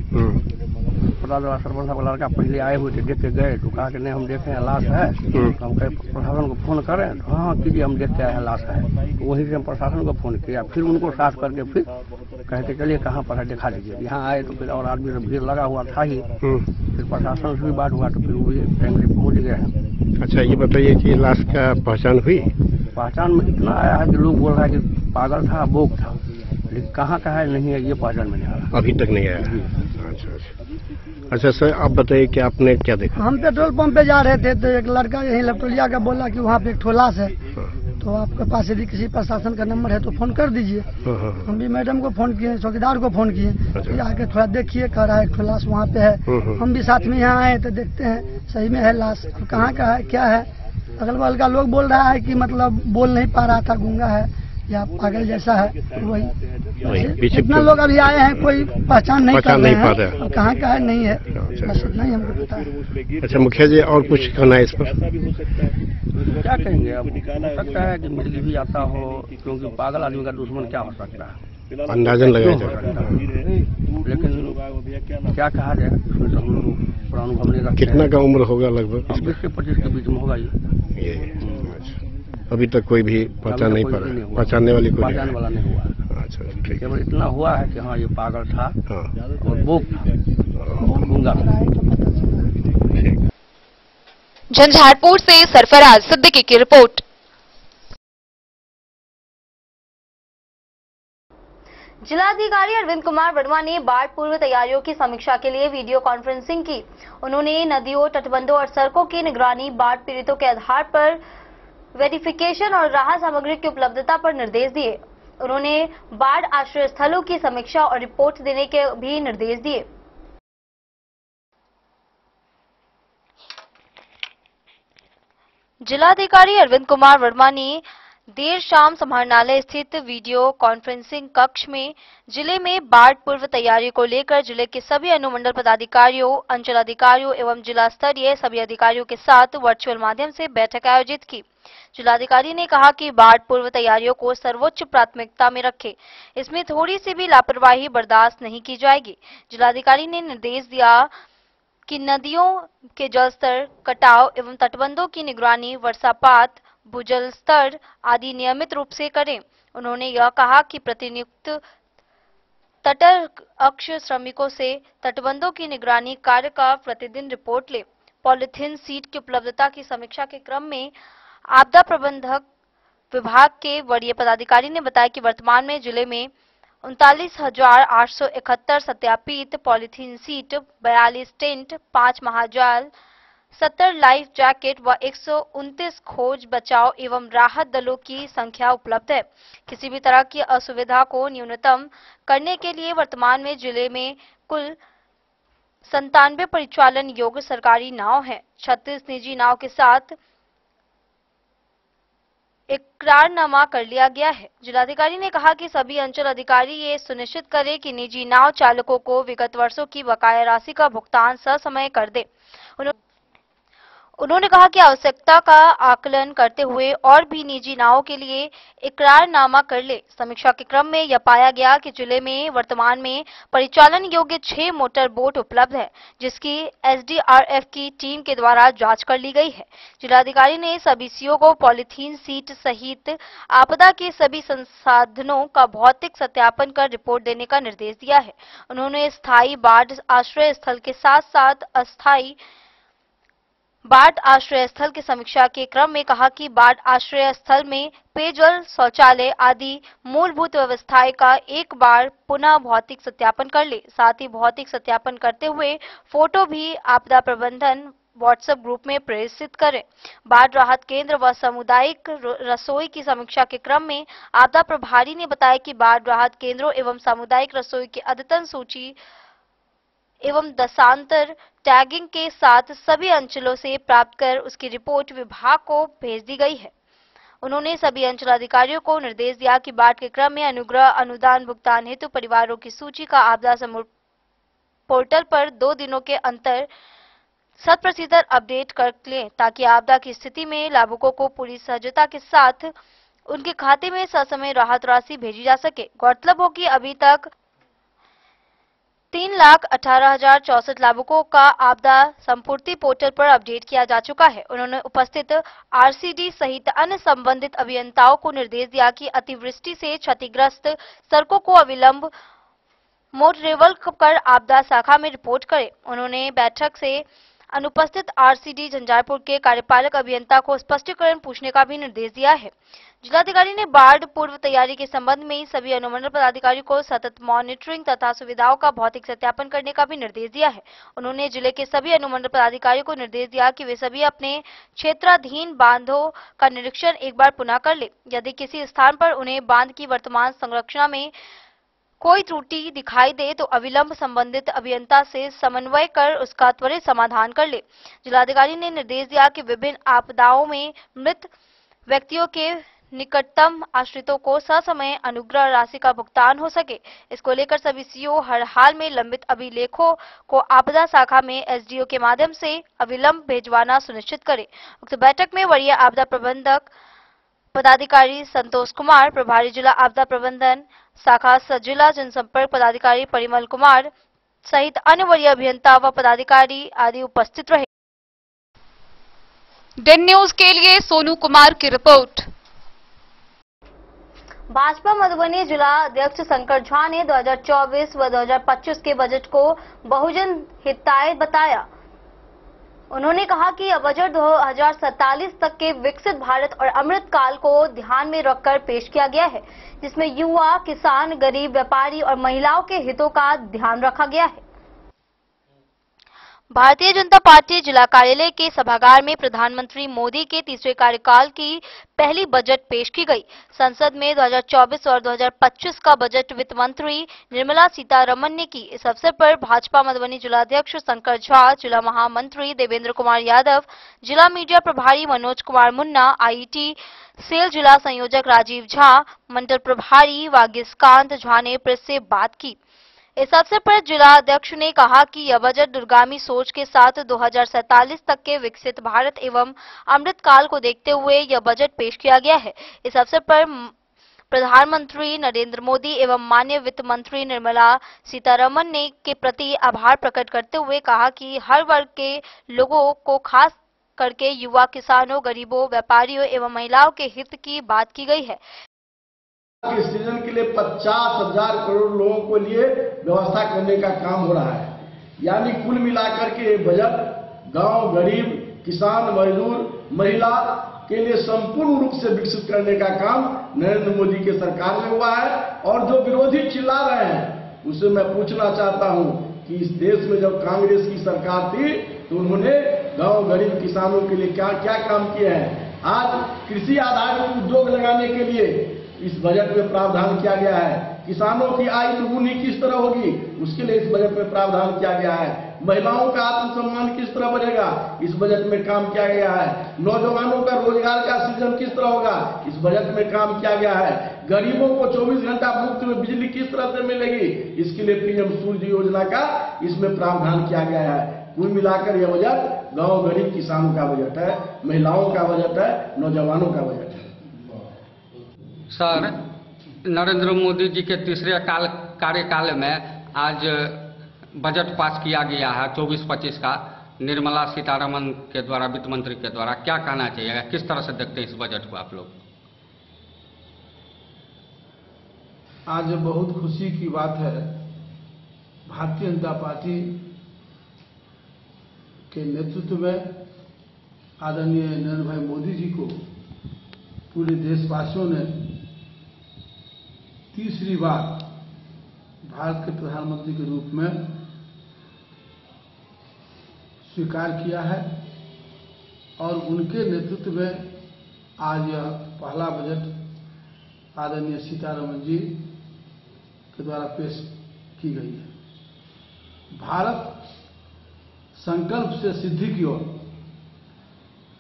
पता चला सरपंच साहब लड़का पहले आए हुए थे, देख के गए तो कहा कि नहीं हम देखे हैं लाश है। तो हम कहे प्रशासन को फोन करें, तो हाँ कीजिए हम देखते आए हैं लाश है। तो वहीं से हम प्रशासन को फोन किया, फिर उनको साथ करके फिर कहते चलिए कहाँ पर है दिखा दीजिए। यहाँ आए तो फिर और आदमी तो भीड़ लगा हुआ था ही। फिर प्रशासन से भी बात हुआ तो फिर वो टाइम से पहुँच गए हैं। अच्छा ये बताइए कि लाश का पहचान हुई? पहचान में इतना आया है कि लोग बोल रहा है कि पागल था, बोक था, लेकिन कहाँ का है नहीं है ये पहचान में नहीं आ रहा, अभी तक नहीं आया। अच्छा सर आप बताइए कि आपने क्या देखा? हम पेट्रोल पंप पे जा रहे थे तो एक लड़का यही लपटोलिया का बोला कि वहाँ पे एक ठो लाश है। तो आपके पास यदि किसी प्रशासन का नंबर है तो फोन कर दीजिए। हम भी मैडम को फोन किए, चौकीदार को फोन किए, कि आके थोड़ा देखिए, कह रहा है लाश वहाँ पे है। हम भी साथ में यहाँ आए तो देखते हैं सही में है लाश। अब कहाँ का है क्या है, अगल बगल का लोग बोल रहा है कि मतलब बोल नहीं पा रहा था, गूंगा है या पागल जैसा है। वही इतना लोग अभी आए हैं, कोई पहचान नहीं कर रहे हैं कहाँ का है नहीं है, बस इतना ही हमको पता है। अच्छा मुखिया जी, और कुछ कहना है इस पर? क्या कहेंगे, अब हो सकता है कि मिर्गी भी आता हो, क्योंकि पागल आदमी का दुश्मन क्या हो सकता है, अंदाजन लगाया जा सकता है। लेकिन क्या कहा जाए, इसमें तो हम लोग पूरा अनुभव नहीं रखते। कितना का उम्र होगा लगभग? 20 से 25 के बीच में होगा ये। अभी तक कोई भी पहचान नहीं पा रहा, पहचानने वाली कोई पहचान वाला नहीं हुआ। अच्छा ठीक है, केवल इतना हुआ है कि हाँ ये पागल था और बोक गूंगा। झंझारपुर से सरफराज सिद्दीकी की रिपोर्ट। जिलाधिकारी अरविंद कुमार वर्मा ने बाढ़ पूर्व तैयारियों की समीक्षा के लिए वीडियो कॉन्फ्रेंसिंग की। उन्होंने नदियों, तटबंधों और सड़कों की निगरानी, बाढ़ पीड़ितों के आधार पर वेरिफिकेशन और राहत सामग्री की उपलब्धता पर निर्देश दिए। उन्होंने बाढ़ आश्रय स्थलों की समीक्षा और रिपोर्ट देने के भी निर्देश दिए। जिलाधिकारी अरविंद कुमार वर्मा ने देर शाम समाहरणालय स्थित वीडियो कॉन्फ्रेंसिंग कक्ष में जिले में बाढ़ पूर्व तैयारी को लेकर जिले के सभी अनुमंडल पदाधिकारियों, अंचल अधिकारियों एवं जिला स्तरीय सभी अधिकारियों के साथ वर्चुअल माध्यम से बैठक आयोजित की। जिलाधिकारी ने कहा कि बाढ़ पूर्व तैयारियों को सर्वोच्च प्राथमिकता में रखें, इसमें थोड़ी सी भी लापरवाही बर्दाश्त नहीं की जाएगी। जिलाधिकारी ने निर्देश दिया कि नदियों के जलस्तर, कटाव एवं तटबंधों की निगरानी, वर्षापात, भूजल स्तर आदि नियमित रूप से करें। उन्होंने यह कहा कि प्रतिनियुक्त तट अक्ष श्रमिकों से तटबंधों की निगरानी कार्य का प्रतिदिन रिपोर्ट ले। पॉलीथीन सीट की उपलब्धता की समीक्षा के क्रम में आपदा प्रबंधक विभाग के वरीय पदाधिकारी ने बताया कि वर्तमान में जिले में 39,871 सत्यापित पॉलीथीन सीट, 42 टेंट, 5 महाजाल, 70 लाइफ जैकेट व 129 खोज, बचाव एवं राहत दलों की संख्या उपलब्ध है। किसी भी तरह की असुविधा को न्यूनतम करने के लिए वर्तमान में जिले में कुल 97 परिचालन योग्य सरकारी नाव है। 36 निजी नाव के साथ इकरारनामा कर लिया गया है। जिलाधिकारी ने कहा कि सभी अंचल अधिकारी ये सुनिश्चित करें कि निजी नाव चालकों को विगत वर्षों की बकाया राशि का भुगतान ससमय कर दे। उन्होंने कहा कि आवश्यकता का आकलन करते हुए और भी निजी नावों के लिए इकरारनामा कर ले। समीक्षा के क्रम में यह पाया गया कि जिले में वर्तमान में परिचालन योग्य 6 मोटर बोट उपलब्ध है, जिसकी एसडीआरएफ की टीम के द्वारा जांच कर ली गई है। जिलाधिकारी ने सभी सीओ को पॉलीथीन सीट सहित आपदा के सभी संसाधनों का भौतिक सत्यापन कर रिपोर्ट देने का निर्देश दिया है। उन्होंने स्थायी बाढ़ आश्रय स्थल के साथ साथ अस्थायी बाढ़ आश्रय स्थल की समीक्षा के क्रम में कहा कि बाढ़ आश्रय स्थल में पेयजल, शौचालय आदि मूलभूत व्यवस्थाएं का एक बार पुनः भौतिक सत्यापन कर ले। साथ ही भौतिक सत्यापन करते हुए फोटो भी आपदा प्रबंधन व्हाट्सएप ग्रुप में प्रेषित करें। बाढ़ राहत केंद्र व सामुदायिक रसोई की समीक्षा के क्रम में आपदा प्रभारी ने बताया कि बाढ़ राहत केंद्रों एवं सामुदायिक रसोई की अद्यतन सूची एवं दशांतर टैगिंग के साथ सभी अंचलों से प्राप्त कर उसकी रिपोर्ट विभाग को भेज दी गई है। उन्होंने सभी अंचल अधिकारियों को निर्देश दिया कि बाढ़ के क्रम में अनुग्रह अनुदान भुगतान हेतु परिवारों की सूची का आपदा समूह पोर्टल पर 2 दिनों के अंतर 100% अपडेट कर लें, ताकि आपदा की स्थिति में लाभुकों को पूरी सहजता के साथ उनके खाते में ससमय राहत राशि भेजी जा सके। गौरतलब हो कि अभी तक 3,18,064 लाभुकों का आपदा संपूर्ति पोर्टल पर अपडेट किया जा चुका है। उन्होंने उपस्थित आरसीडी सहित अन्य संबंधित अभियंताओं को निर्देश दिया कि अतिवृष्टि से क्षतिग्रस्त सड़कों को अविलंब मोटरेबल कर आपदा शाखा में रिपोर्ट करें। उन्होंने बैठक से अनुपस्थित आरसीडी झंझारपुर के कार्यपालक अभियंता को स्पष्टीकरण पूछने का भी निर्देश दिया है। जिलाधिकारी ने बाढ़ पूर्व तैयारी के संबंध में सभी अनुमंडल पदाधिकारी को सतत मॉनिटरिंग तथा सुविधाओं का भौतिक सत्यापन करने का भी निर्देश दिया है। उन्होंने जिले के सभी अनुमंडल पदाधिकारियों को निर्देश दिया कि वे सभी अपने क्षेत्राधीन बांधों का निरीक्षण एक बार पुनः कर ले। यदि किसी स्थान पर उन्हें बांध की वर्तमान संरचना में कोई त्रुटि दिखाई दे तो अविलंब संबंधित अभियंता से समन्वय कर उसका त्वरित समाधान कर ले। जिलाधिकारी ने निर्देश दिया कि विभिन्न आपदाओं में मृत व्यक्तियों के निकटतम आश्रितों को ससमय अनुग्रह राशि का भुगतान हो सके। इसको लेकर सभी सीओ हर हाल में लंबित अभिलेखों को आपदा शाखा में एसडीओ के माध्यम से अविलंब भेजवाना सुनिश्चित करें। उक्त बैठक में वरीय आपदा प्रबंधक पदाधिकारी संतोष कुमार, प्रभारी जिला आपदा प्रबंधन शाखा जिला जनसंपर्क पदाधिकारी परिमल कुमार सहित अन्य वरीय अभियंता व पदाधिकारी आदि उपस्थित रहे। डेन न्यूज के लिए सोनू कुमार की रिपोर्ट। भाजपा मधुबनी जिला अध्यक्ष शंकर झा ने 2024 व 2025 के बजट को बहुजन हिताय बताया। उन्होंने कहा कि यह बजट 2047 तक के विकसित भारत और अमृत काल को ध्यान में रखकर पेश किया गया है, जिसमें युवा, किसान, गरीब, व्यापारी और महिलाओं के हितों का ध्यान रखा गया है। भारतीय जनता पार्टी जिला कार्यालय के सभागार में प्रधानमंत्री मोदी के तीसरे कार्यकाल की पहली बजट पेश की गई। संसद में 2024 और 2025 का बजट वित्त मंत्री निर्मला सीतारमण ने की। इस अवसर पर भाजपा मधुबनी जिलाध्यक्ष शंकर झा, जिला महामंत्री देवेंद्र कुमार यादव, जिला मीडिया प्रभारी मनोज कुमार मुन्ना, आईटी सेल जिला संयोजक राजीव झा, मंडल प्रभारी वागिसकांत झा ने प्रेस से बात की। इस अवसर पर जिला अध्यक्ष ने कहा कि यह बजट दूरगामी सोच के साथ 2047 तक के विकसित भारत एवं अमृत काल को देखते हुए यह बजट पेश किया गया है। इस अवसर पर प्रधानमंत्री नरेंद्र मोदी एवं माननीय वित्त मंत्री निर्मला सीतारमण ने के प्रति आभार प्रकट करते हुए कहा कि हर वर्ग के लोगों को खास करके युवा, किसानों, गरीबों, व्यापारियों एवं महिलाओं के हित की बात की गई है। के सीजन के लिए 50,000 करोड़ लोगों को लिए व्यवस्था करने का काम हो रहा है। यानी कुल मिलाकर के बजट गांव, गरीब, किसान, मजदूर, महिला के लिए संपूर्ण रूप से विकसित करने का काम नरेंद्र मोदी के सरकार में हुआ है। और जो विरोधी चिल्ला रहे हैं उससे मैं पूछना चाहता हूं कि इस देश में जब कांग्रेस की सरकार थी तो उन्होंने गांव, गरीब, किसानों के लिए क्या क्या काम किए हैं। आज कृषि आधारित उद्योग लगाने के लिए इस बजट में प्रावधान किया गया है। किसानों की आय दुगुनी किस तरह होगी उसके लिए इस बजट में प्रावधान किया गया है। महिलाओं का आत्मसम्मान किस तरह बढ़ेगा इस बजट में काम किया गया है। नौजवानों का रोजगार का सृजन किस तरह होगा इस बजट में काम किया गया है। गरीबों को 24 घंटा मुफ्त में बिजली किस तरह से मिलेगी इसके लिए पीएम सूर्य योजना का इसमें प्रावधान किया गया है। कुल मिलाकर यह बजट गाँव, गरीब, किसानों का बजट है, महिलाओं का बजट है, नौजवानों का बजट है। सर, नरेंद्र मोदी जी के तीसरे कार्यकाल में आज बजट पास किया गया है 24-25 का निर्मला सीतारमण के द्वारा, वित्त मंत्री के द्वारा। क्या कहना चाहिएगा, किस तरह से देखते हैं इस बजट को आप लोग? आज बहुत खुशी की बात है, भारतीय जनता पार्टी के नेतृत्व में आदरणीय नरेंद्र भाई मोदी जी को पूरे देशवासियों ने तीसरी बार भारत के प्रधानमंत्री के रूप में स्वीकार किया है। और उनके नेतृत्व में आज यह पहला बजट आदरणीय सीतारमण जी के द्वारा पेश की गई है। भारत संकल्प से सिद्धि की ओर,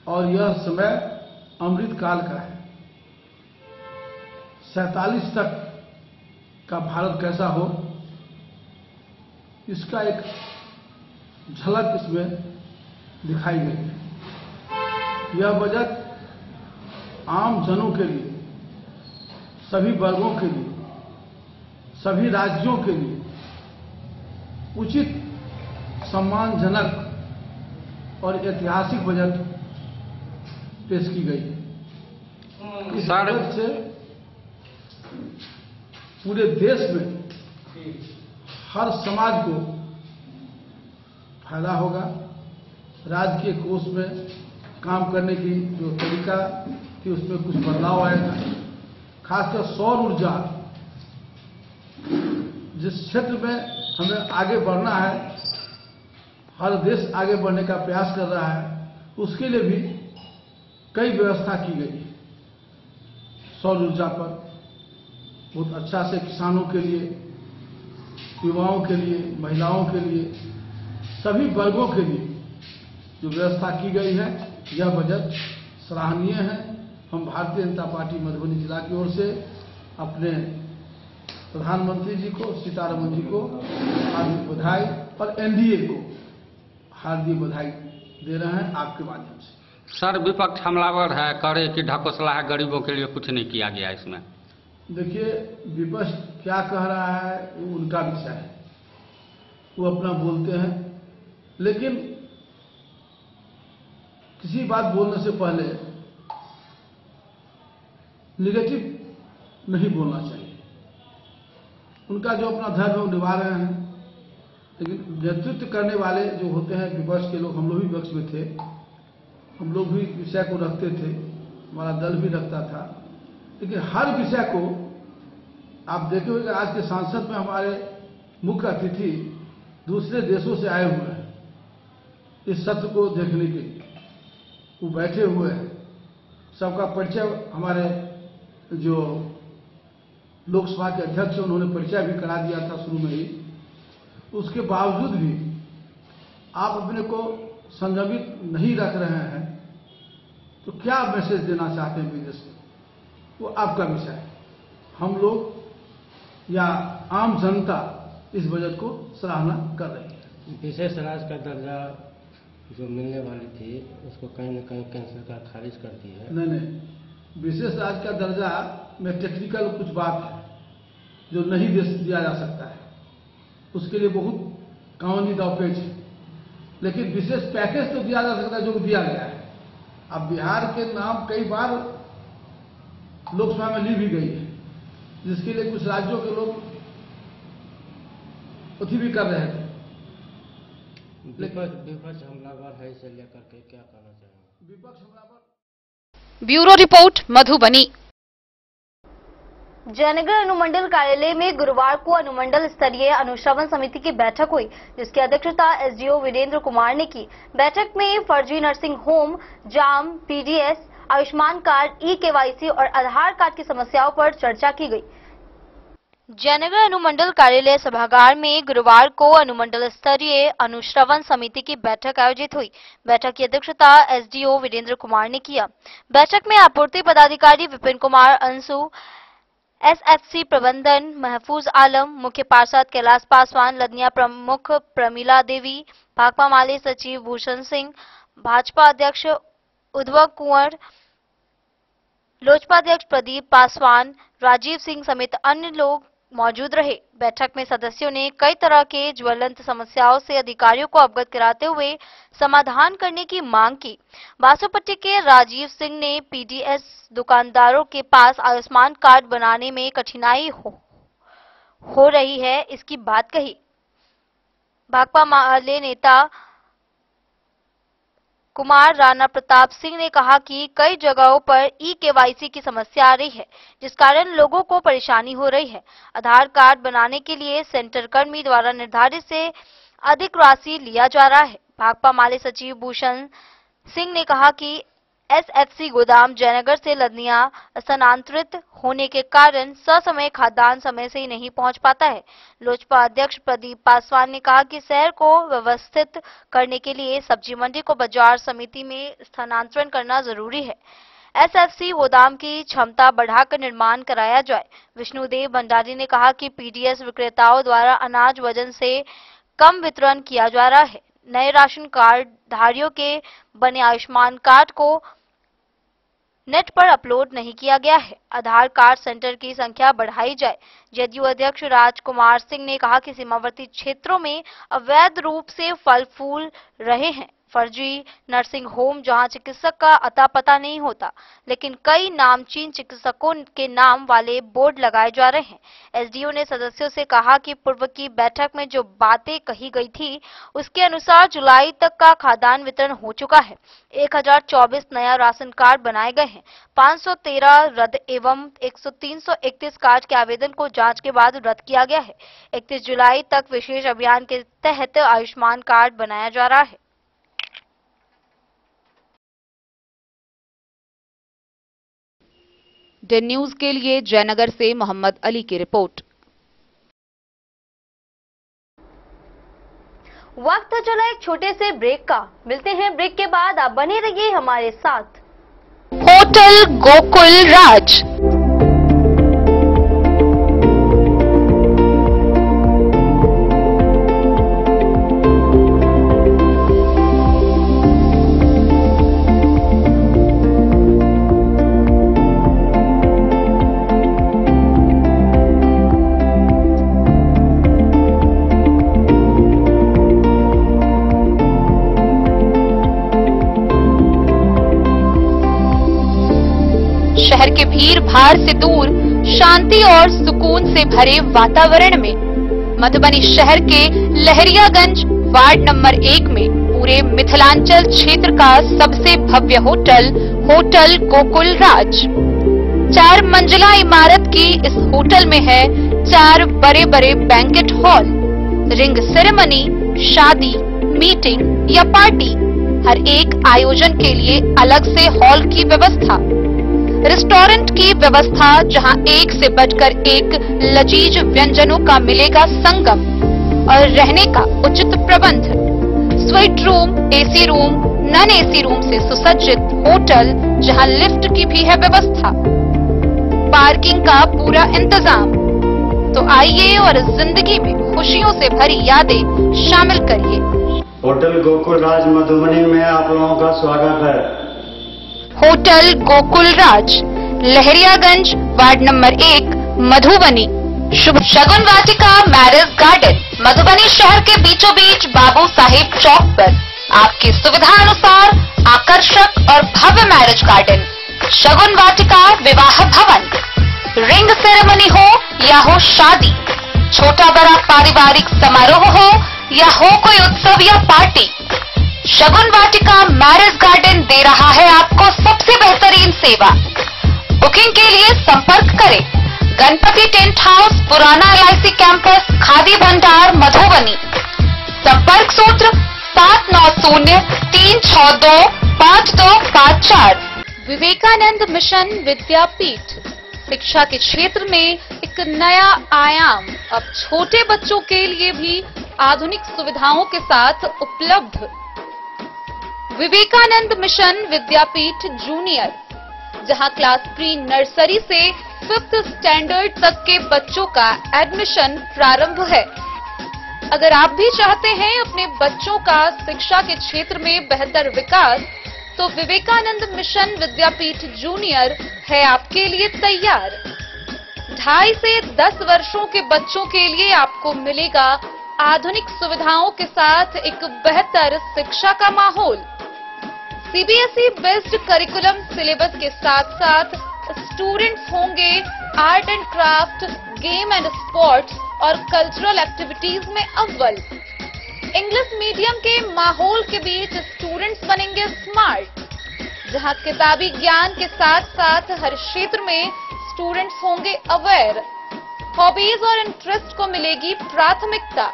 और यह समय अमृत काल का है। 47 तक का भारत कैसा हो इसका एक झलक इसमें दिखाई गई है। यह बजट आम जनों के लिए, सभी वर्गों के लिए, सभी राज्यों के लिए उचित, सम्मानजनक और ऐतिहासिक बजट पेश की गई है। इस बजट से पूरे देश में हर समाज को फायदा होगा। राजकीय कोष में काम करने की जो तरीका थी उसमें कुछ बदलाव आएगा। खासकर सौर ऊर्जा, जिस क्षेत्र में हमें आगे बढ़ना है, हर देश आगे बढ़ने का प्रयास कर रहा है, उसके लिए भी कई व्यवस्था की गई है। सौर ऊर्जा पर बहुत अच्छा से किसानों के लिए, युवाओं के लिए, महिलाओं के लिए, सभी वर्गों के लिए जो व्यवस्था की गई है, यह बजट सराहनीय है। हम भारतीय जनता पार्टी मधुबनी जिला की ओर से अपने प्रधानमंत्री जी को, सीतारमन जी को हार्दिक बधाई और एनडीए को हार्दिक बधाई दे रहे हैं आपके माध्यम से। सर, विपक्ष हमलावर है, करे कि ढकोसला है, गरीबों के लिए कुछ नहीं किया गया इसमें। देखिए, विपक्ष क्या कह रहा है वो उनका विषय है, वो अपना बोलते हैं, लेकिन किसी बात बोलने से पहले निगेटिव नहीं बोलना चाहिए। उनका जो अपना धर्म है वो निभा रहे हैं, लेकिन नेतृत्व करने वाले जो होते हैं विपक्ष के लोग, हम लोग भी विपक्ष में थे, हम लोग भी विषय को रखते थे, हमारा दल भी रखता था, लेकिन हर विषय को आप देखे होंगे आज के सांसद में हमारे मुख्य अतिथि दूसरे देशों से आए हुए हैं इस सत्र को देखने के लिए। वो बैठे हुए हैं, सबका परिचय हमारे जो लोकसभा के अध्यक्ष हैं उन्होंने परिचय भी करा दिया था शुरू में ही। उसके बावजूद भी आप अपने को संयमित नहीं रख रहे हैं, तो क्या मैसेज देना चाहते हैं विदेश में, वो आपका विषय है। हम लोग या आम जनता इस बजट को सराहना कर रही है। विशेष राज्य का दर्जा जो मिलने वाली थी उसको कहीं न कहीं केंद्र सरकार खारिज कर दी है। नहीं, विशेष राज्य का दर्जा में टेक्निकल कुछ बात है जो नहीं दिया जा सकता है, उसके लिए बहुत कानूनी दावपेच है, लेकिन विशेष पैकेज तो दिया जा सकता है जो दिया गया है। अब बिहार के नाम कई बार लोकसभा में ली भी गई है, जिसके लिए कुछ राज्यों के लोग उठी भी कर रहे थे। विपक्ष हमलावर है, इसे लेकर के क्या कहना चाहेंगे? विपक्ष हमलावर। Bureau report Madhubani. जयनगर अनुमंडल कार्यालय में गुरुवार को अनुमंडल स्तरीय अनुश्रवण समिति की बैठक हुई, जिसकी अध्यक्षता एसडीओ वीरेंद्र कुमार ने की। बैठक में फर्जी नर्सिंग होम, जाम, पीडीएस, आयुष्मान कार्ड, ई-केवाईसी और आधार कार्ड की समस्याओं पर चर्चा की गई। जयनगर अनुमंडल कार्यालय सभागार में गुरुवार को अनुमंडल स्तरीय अनुश्रवण समिति की बैठक आयोजित हुई। बैठक की अध्यक्षता एसडीओ वीरेंद्र कुमार ने किया। बैठक में आपूर्ति पदाधिकारी विपिन कुमार अंशु, एसएफसी प्रबंधन महफूज आलम, मुख्य पार्षद कैलाश पासवान, लदनिया प्रमुख प्रमीला देवी, भाकपा माले सचिव भूषण सिंह, भाजपा अध्यक्ष उद्धव कुंवर, लोजपा अध्यक्ष प्रदीप पासवान, राजीव सिंह समेत अन्य लोग मौजूद रहे। बैठक में सदस्यों ने कई तरह के ज्वलंत समस्याओं से अधिकारियों को अवगत कराते हुए समाधान करने की मांग की। बासोपट्टी के राजीव सिंह ने पीडीएस दुकानदारों के पास आयुष्मान कार्ड बनाने में कठिनाई हो रही है, इसकी बात कही। भाकपा माले नेता कुमार राणा प्रताप सिंह ने कहा कि कई जगहों पर ई-केवाईसी की समस्या आ रही है, जिस कारण लोगों को परेशानी हो रही है। आधार कार्ड बनाने के लिए सेंटर कर्मी द्वारा निर्धारित से अधिक राशि लिया जा रहा है। भाकपा माले सचिव भूषण सिंह ने कहा कि एसएफसी गोदाम जयनगर से लदनिया स्थानांतरित होने के कारण ससमय खाद्यान्न समय से ही नहीं पहुंच पाता है। लोजपा अध्यक्ष प्रदीप पासवान ने कहा कि शहर को व्यवस्थित करने के लिए सब्जी मंडी को बाजार समिति में स्थानांतरण करना जरूरी है। एसएफसी गोदाम की क्षमता बढ़ाकर निर्माण कराया जाए। विष्णुदेव भंडारी ने कहा कि पीडीएस विक्रेताओं द्वारा अनाज वजन से कम वितरण किया जा रहा है। नए राशन कार्ड धारियों के बने आयुष्मान कार्ड को नेट पर अपलोड नहीं किया गया है। आधार कार्ड सेंटर की संख्या बढ़ाई जाए। जदयू अध्यक्ष राजकुमार सिंह ने कहा कि सीमावर्ती क्षेत्रों में अवैध रूप से फल फूल रहे हैं। फर्जी नर्सिंग होम जहां चिकित्सक का अता पता नहीं होता, लेकिन कई नामचीन चिकित्सकों के नाम वाले बोर्ड लगाए जा रहे हैं। एसडीओ ने सदस्यों से कहा कि पूर्व की बैठक में जो बातें कही गई थी उसके अनुसार जुलाई तक का खाद्यान्न वितरण हो चुका है। 1024 नया राशन कार्ड बनाए गए हैं। 513 रद्द एवं 331 कार्ड के आवेदन को जांच के बाद रद्द किया गया है। 31 जुलाई तक विशेष अभियान के तहत आयुष्मान कार्ड बनाया जा रहा है। डेन न्यूज के लिए जयनगर से मोहम्मद अली की रिपोर्ट। वक्त चला एक छोटे से ब्रेक का। मिलते हैं ब्रेक के बाद, आप बने रहिए हमारे साथ। होटल गोकुल राज। शहर के भीड़ भाड़ से दूर शांति और सुकून से भरे वातावरण में मधुबनी शहर के लहरियागंज वार्ड नंबर 1 में पूरे मिथिलांचल क्षेत्र का सबसे भव्य होटल होटल गोकुल राज। 4 मंजिला इमारत की इस होटल में है 4 बड़े बड़े बैंकेट हॉल, रिंग सेरेमनी, शादी, मीटिंग या पार्टी, हर एक आयोजन के लिए अलग से हॉल की व्यवस्था, रेस्टोरेंट की व्यवस्था जहां एक से बढ़कर एक लजीज व्यंजनों का मिलेगा संगम, और रहने का उचित प्रबंध, suite room, AC room, non AC room से सुसज्जित होटल जहां लिफ्ट की भी है व्यवस्था, पार्किंग का पूरा इंतजाम। तो आइए और जिंदगी में खुशियों से भरी यादें शामिल करिए। होटल गोकुल राज मधुबनी में आप लोगों का स्वागत है। होटल गोकुल राज, लहरियागंज वार्ड नंबर 1 मधुबनी। शुभ शगुन वाटिका मैरिज गार्डन, मधुबनी शहर के बीचों बीच बाबू साहिब चौक पर आपकी सुविधा अनुसार आकर्षक और भव्य मैरिज गार्डन, शगुन वाटिका विवाह भवन, रिंग सेरेमनी हो या हो शादी, छोटा बड़ा पारिवारिक समारोह हो या हो कोई उत्सव या पार्टी, शगुन वाटिका मैरिज गार्डन दे रहा है आपको सबसे बेहतरीन सेवा। बुकिंग के लिए संपर्क करें गणपति टेंट हाउस, पुराना LIC कैंपस, खादी भंडार, मधुबनी। संपर्क सूत्र 7903625254। विवेकानंद मिशन विद्यापीठ, शिक्षा के क्षेत्र में एक नया आयाम, अब छोटे बच्चों के लिए भी आधुनिक सुविधाओं के साथ उपलब्ध। विवेकानंद मिशन विद्यापीठ जूनियर, जहां क्लास प्री नर्सरी से 5th स्टैंडर्ड तक के बच्चों का एडमिशन प्रारंभ है। अगर आप भी चाहते हैं अपने बच्चों का शिक्षा के क्षेत्र में बेहतर विकास, तो विवेकानंद मिशन विद्यापीठ जूनियर है आपके लिए तैयार। 2.5 से 10 वर्षों के बच्चों के लिए आपको मिलेगा आधुनिक सुविधाओं के साथ एक बेहतर शिक्षा का माहौल। CBSE बेस्ड करिकुलम सिलेबस के साथ साथ स्टूडेंट्स होंगे art and craft, game and sports और कल्चरल एक्टिविटीज में अव्वल। इंग्लिश मीडियम के माहौल के बीच स्टूडेंट्स बनेंगे स्मार्ट, जहां किताबी ज्ञान के साथ साथ हर क्षेत्र में स्टूडेंट्स होंगे अवेयर। हॉबीज और इंटरेस्ट को मिलेगी प्राथमिकता।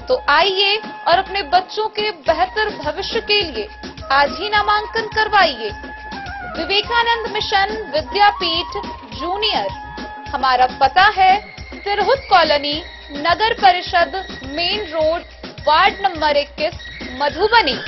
तो आइए और अपने बच्चों के बेहतर भविष्य के लिए आज ही नामांकन करवाइए। विवेकानंद मिशन विद्यापीठ जूनियर, हमारा पता है तिरहुत कॉलोनी, नगर परिषद, main road, ward number 21, Madhubani.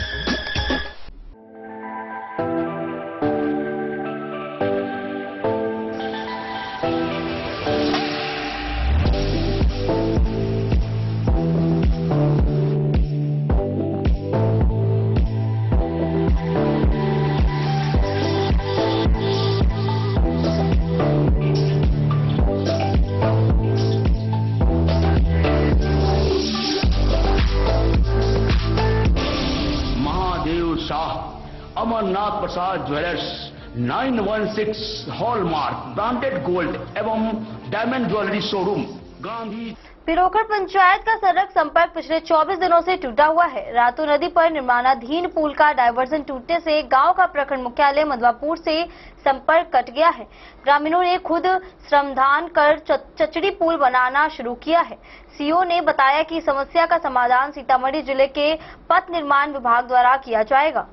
Amarnath Prasad jewellers 916 hallmark branded gold एवं diamond jewellery showroom Gandhi. Pirokhar panchayat का सड़क संपर्क पिछले 24 दिनों से टूटा हुआ है। रातू नदी पर निर्माणाधीन पुल का डायवर्जन टूटने से गांव का प्रखंड मुख्यालय मधवापुर से संपर्क कट गया है। ग्रामीणों ने खुद श्रमदान कर चचड़ी पुल बनाना शुरू किया है। सीओ ने बताया कि समस्या का समाधान सीतामढ़ी जिले के पथ निर्माण विभाग द्वारा किया जाएगा।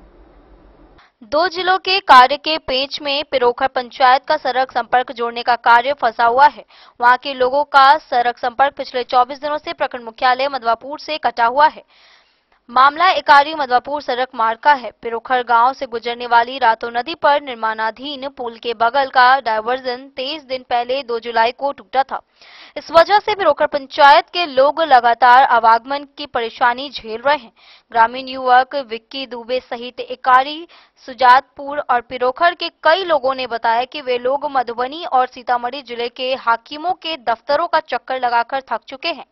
2 जिलों के कार्य के पेच में पिरोखर पंचायत का सड़क संपर्क जोड़ने का कार्य फंसा हुआ है। वहां के लोगों का सड़क संपर्क पिछले 24 दिनों से प्रखंड मुख्यालय मधवापुर से कटा हुआ है। मामला एकारी मधवापुर सड़क मार्ग का है। पिरोखर गांव से गुजरने वाली रातो नदी पर निर्माणाधीन पुल के बगल का डायवर्जन 23 दिन पहले 2 जुलाई को टूटा था। इस वजह से पिरोखर पंचायत के लोग लगातार आवागमन की परेशानी झेल रहे हैं। ग्रामीण युवक विक्की दुबे सहित एकारी, सुजातपुर और पिरोखर के कई लोगों ने बताया कि वे लोग मधुबनी और सीतामढ़ी जिले के हाकिमों के दफ्तरों का चक्कर लगाकर थक चुके हैं।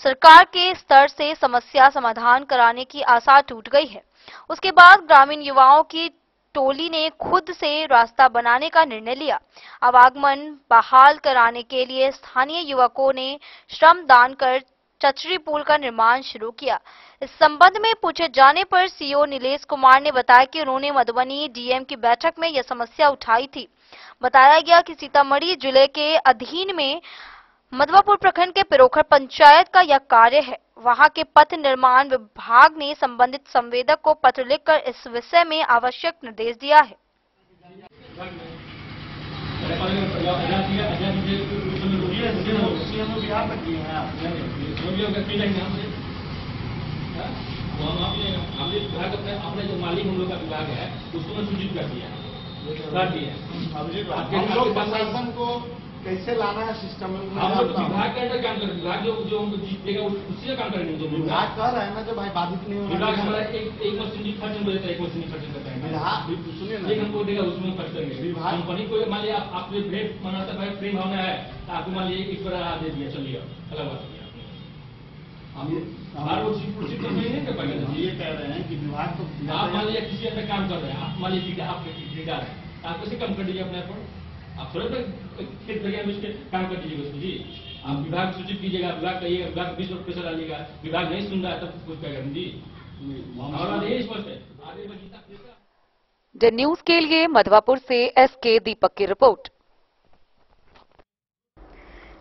सरकार के स्तर से समस्या समाधान कराने की आशा टूट गई है। उसके बाद ग्रामीण युवाओं की टोली ने खुद से रास्ता बनाने का निर्णय लिया। आवागमन बहाल कराने के लिए स्थानीय युवकों ने श्रम दान कर चचरी पुल का निर्माण शुरू किया। इस संबंध में पूछे जाने पर सीओ नीलेश कुमार ने बताया कि उन्होंने मधुबनी डीएम की बैठक में यह समस्या उठाई थी। बताया गया कि सीतामढ़ी जिले के अधीन में मधवापुर प्रखंड के पिरोखर पंचायत का यह कार्य है। वहां के पथ निर्माण विभाग ने संबंधित संवेदक को पत्र लिखकर इस विषय में आवश्यक निर्देश दिया है। अपने जो मालिक हम लोग का विभाग है उसको सूचित कर दिया प्रशासन को कैसे लाना है सिस्टम में? हम लोग विभाग के अंदर काम करें। विभाग जो हमको जीतेगा उसी का काम करेंगे। विभाग कर रहे हैं ना, जो भाई बाधित नहीं होगा। विभाग हमारा एक मशीन की खर्च देता है, एक मशीन खर्च करता है। सुनिए ना, एक हमको देगा उसमें खर्च करेंगे। विभाग कंपनी को मान लिया आपने ब्रेक बनाता है, फ्री भावना है तो आपको मान लिया इस पर दे दिया, चलिए अलग बात है। हमारे वो चीज तो नहीं कर पाएंगे। ये कह रहे हैं कि विभाग को आप मान लिया किसी अंदर काम कर रहे हैं, आप मान लीजिए आपके ठेकेदार है, आप कैसे कम कर दीजिए अपने पर? आप थोड़े खेत खलिहान में उसके काम कर दीजिएगा उसको जी। आप विभाग सूचित कीजिएगा, विभाग कहिएगा, विभाग 20 रुपये पैसा डालिएगा, विभाग नहीं सुन रहा है तब कुछ कहेगा जी। हमारा यही स्पष्ट है। द न्यूज के लिए मधवापुर से एसके दीपक की रिपोर्ट।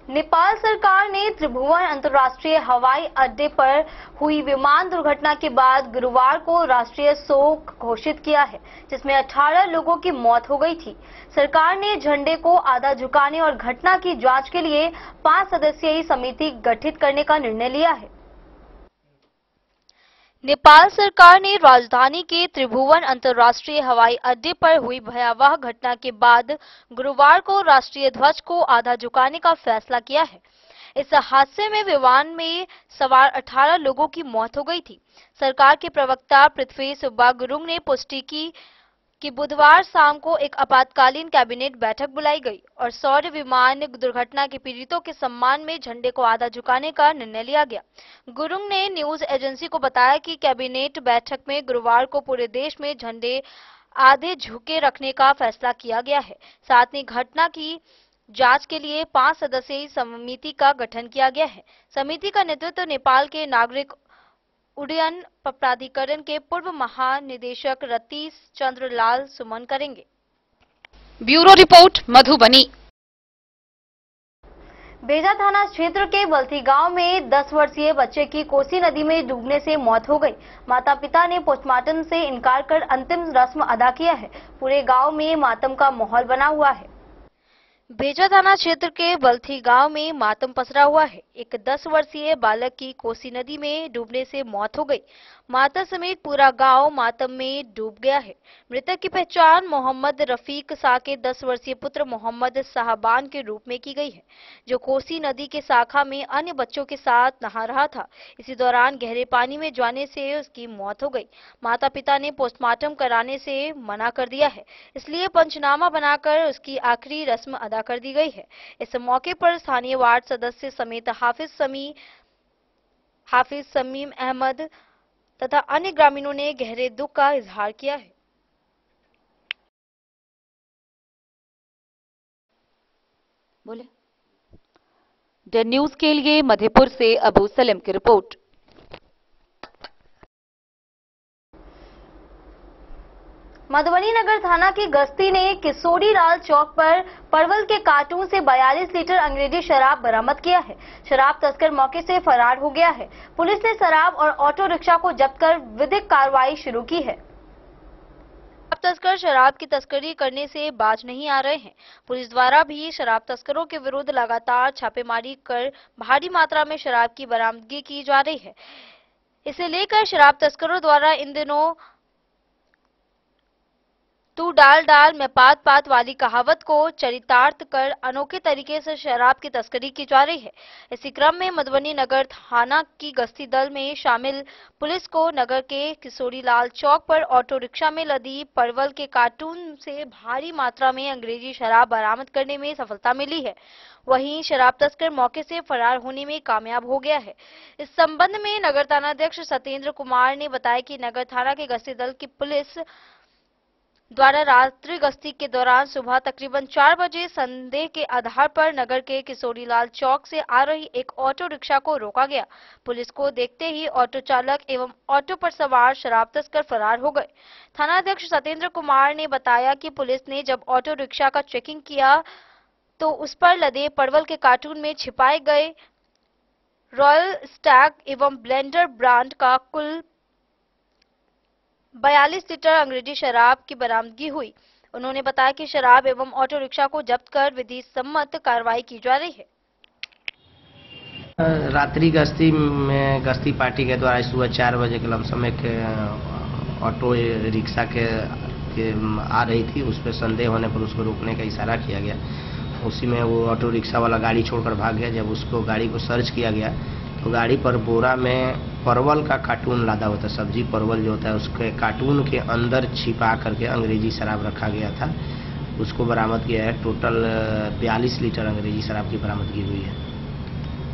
नेपाल सरकार ने त्रिभुवन अंतर्राष्ट्रीय हवाई अड्डे पर हुई विमान दुर्घटना के बाद गुरुवार को राष्ट्रीय शोक घोषित किया है, जिसमें 18 लोगों की मौत हो गई थी। सरकार ने झंडे को आधा झुकाने और घटना की जांच के लिए 5 सदस्यीय समिति गठित करने का निर्णय लिया है। नेपाल सरकार ने राजधानी के त्रिभुवन अंतर्राष्ट्रीय हवाई अड्डे पर हुई भयावह घटना के बाद गुरुवार को राष्ट्रीय ध्वज को आधा झुकाने का फैसला किया है। इस हादसे में विमान में सवार 18 लोगों की मौत हो गई थी। सरकार के प्रवक्ता पृथ्वी सुब्बा गुरुंग ने पुष्टि की कि बुधवार शाम को एक आपातकालीन कैबिनेट बैठक बुलाई गई और सौर विमान दुर्घटना के पीड़ितों के सम्मान में झंडे को आधा झुकाने का निर्णय लिया गया। गुरुंग ने न्यूज एजेंसी को बताया कि कैबिनेट बैठक में गुरुवार को पूरे देश में झंडे आधे झुके रखने का फैसला किया गया है। साथ ही घटना की जांच के लिए 5 सदस्यीय समिति का गठन किया गया है। समिति का नेतृत्व नेपाल के नागरिक उड्डयन प्राधिकरण के पूर्व महानिदेशक रतीश चंद्र लाल सुमन करेंगे। Bureau report Madhubani. बेजा थाना क्षेत्र के बल्थी गांव में 10 वर्षीय बच्चे की कोसी नदी में डूबने से मौत हो गई। माता पिता ने पोस्टमार्टम से इनकार कर अंतिम रस्म अदा किया है। पूरे गांव में मातम का माहौल बना हुआ है। बेजा थाना क्षेत्र के बल्थी गांव में मातम पसरा हुआ है। एक 10 वर्षीय बालक की कोसी नदी में डूबने से मौत हो गई। माता समेत पूरा गांव मातम में डूब गया है। मृतक की पहचान मोहम्मद रफीक शाह के 10 वर्षीय पुत्र मोहम्मद साहबान के रूप में की गई है, जो कोसी नदी के शाखा में अन्य बच्चों के साथ नहा रहा था। इसी दौरान गहरे पानी में जाने से उसकी मौत हो गई। माता पिता ने पोस्टमार्टम कराने से मना कर दिया है, इसलिए पंचनामा बनाकर उसकी आखिरी रस्म अदा कर दी गई है। इस मौके पर स्थानीय वार्ड सदस्य समेत हाफिज समीम अहमद तथा अन्य ग्रामीणों ने गहरे दुख का इजहार किया है। बोले। डेन न्यूज के लिए मधेपुर से अबू सलीम की रिपोर्ट। मधुबनी नगर थाना की गश्ती ने किशोरी लाल चौक पर परवल के कार्टून से 42 लीटर अंग्रेजी शराब बरामद किया है। शराब तस्कर मौके से फरार हो गया है। पुलिस ने शराब और ऑटो रिक्शा को जब्त कर विधिक कार्रवाई शुरू की है। शराब तस्कर शराब की तस्करी करने से बाज नहीं आ रहे हैं। पुलिस द्वारा भी शराब तस्करों के विरुद्ध लगातार छापेमारी कर भारी मात्रा में शराब की बरामदगी की जा रही है। इसे लेकर शराब तस्करों द्वारा इन दिनों तू डाल डाल में पात पात वाली कहावत को चरितार्थ कर अनोखे तरीके से शराब की तस्करी की जा रही है। इसी क्रम में मधुबनी नगर थाना की गश्ती दल में शामिल पुलिस को नगर के किशोरी लाल चौक पर ऑटो रिक्शा में लदी परवल के कार्टून से भारी मात्रा में अंग्रेजी शराब बरामद करने में सफलता मिली है। वहीं शराब तस्कर मौके से फरार होने में कामयाब हो गया है। इस संबंध में नगर थानाध्यक्ष सत्येंद्र कुमार ने बताया कि नगर थाना के गश्ती दल की पुलिस द्वारा रात्रि गश्ती के दौरान सुबह तकरीबन 4 बजे संदेह के आधार पर नगर के किशोरी लाल चौक से आ रही एक ऑटो रिक्शा को रोका गया। पुलिस को देखते ही ऑटो चालक एवं ऑटो पर सवार शराब तस्कर फरार हो गए। थानाध्यक्ष सत्येंद्र कुमार ने बताया कि पुलिस ने जब ऑटो रिक्शा का चेकिंग किया तो उस पर लदे परवल के कार्टून में छिपाए गए रॉयल स्टैग एवं ब्लेंडर ब्रांड का कुल 42 लीटर अंग्रेजी शराब की बरामदगी हुई। उन्होंने बताया कि शराब एवं ऑटो रिक्शा को जब्त कर विधि सम्मत कार्रवाई की जा रही है। रात्रि गश्ती में गश्ती पार्टी के द्वारा सुबह 4 बजे के लमसम एक ऑटो रिक्शा के आ रही थी। उस पर संदेह होने पर उसको रोकने का इशारा किया गया। उसी में वो ऑटो रिक्शा वाला गाड़ी छोड़कर भाग गया। जब उसको गाड़ी को सर्च किया गया तो गाड़ी पर बोरा में परवल का कार्टून लादा होता है, सब्जी परवल जो होता है उसके कार्टून के अंदर छिपा करके अंग्रेजी शराब रखा गया था। उसको बरामद किया है। टोटल 42 लीटर अंग्रेजी शराब की बरामदगी हुई है।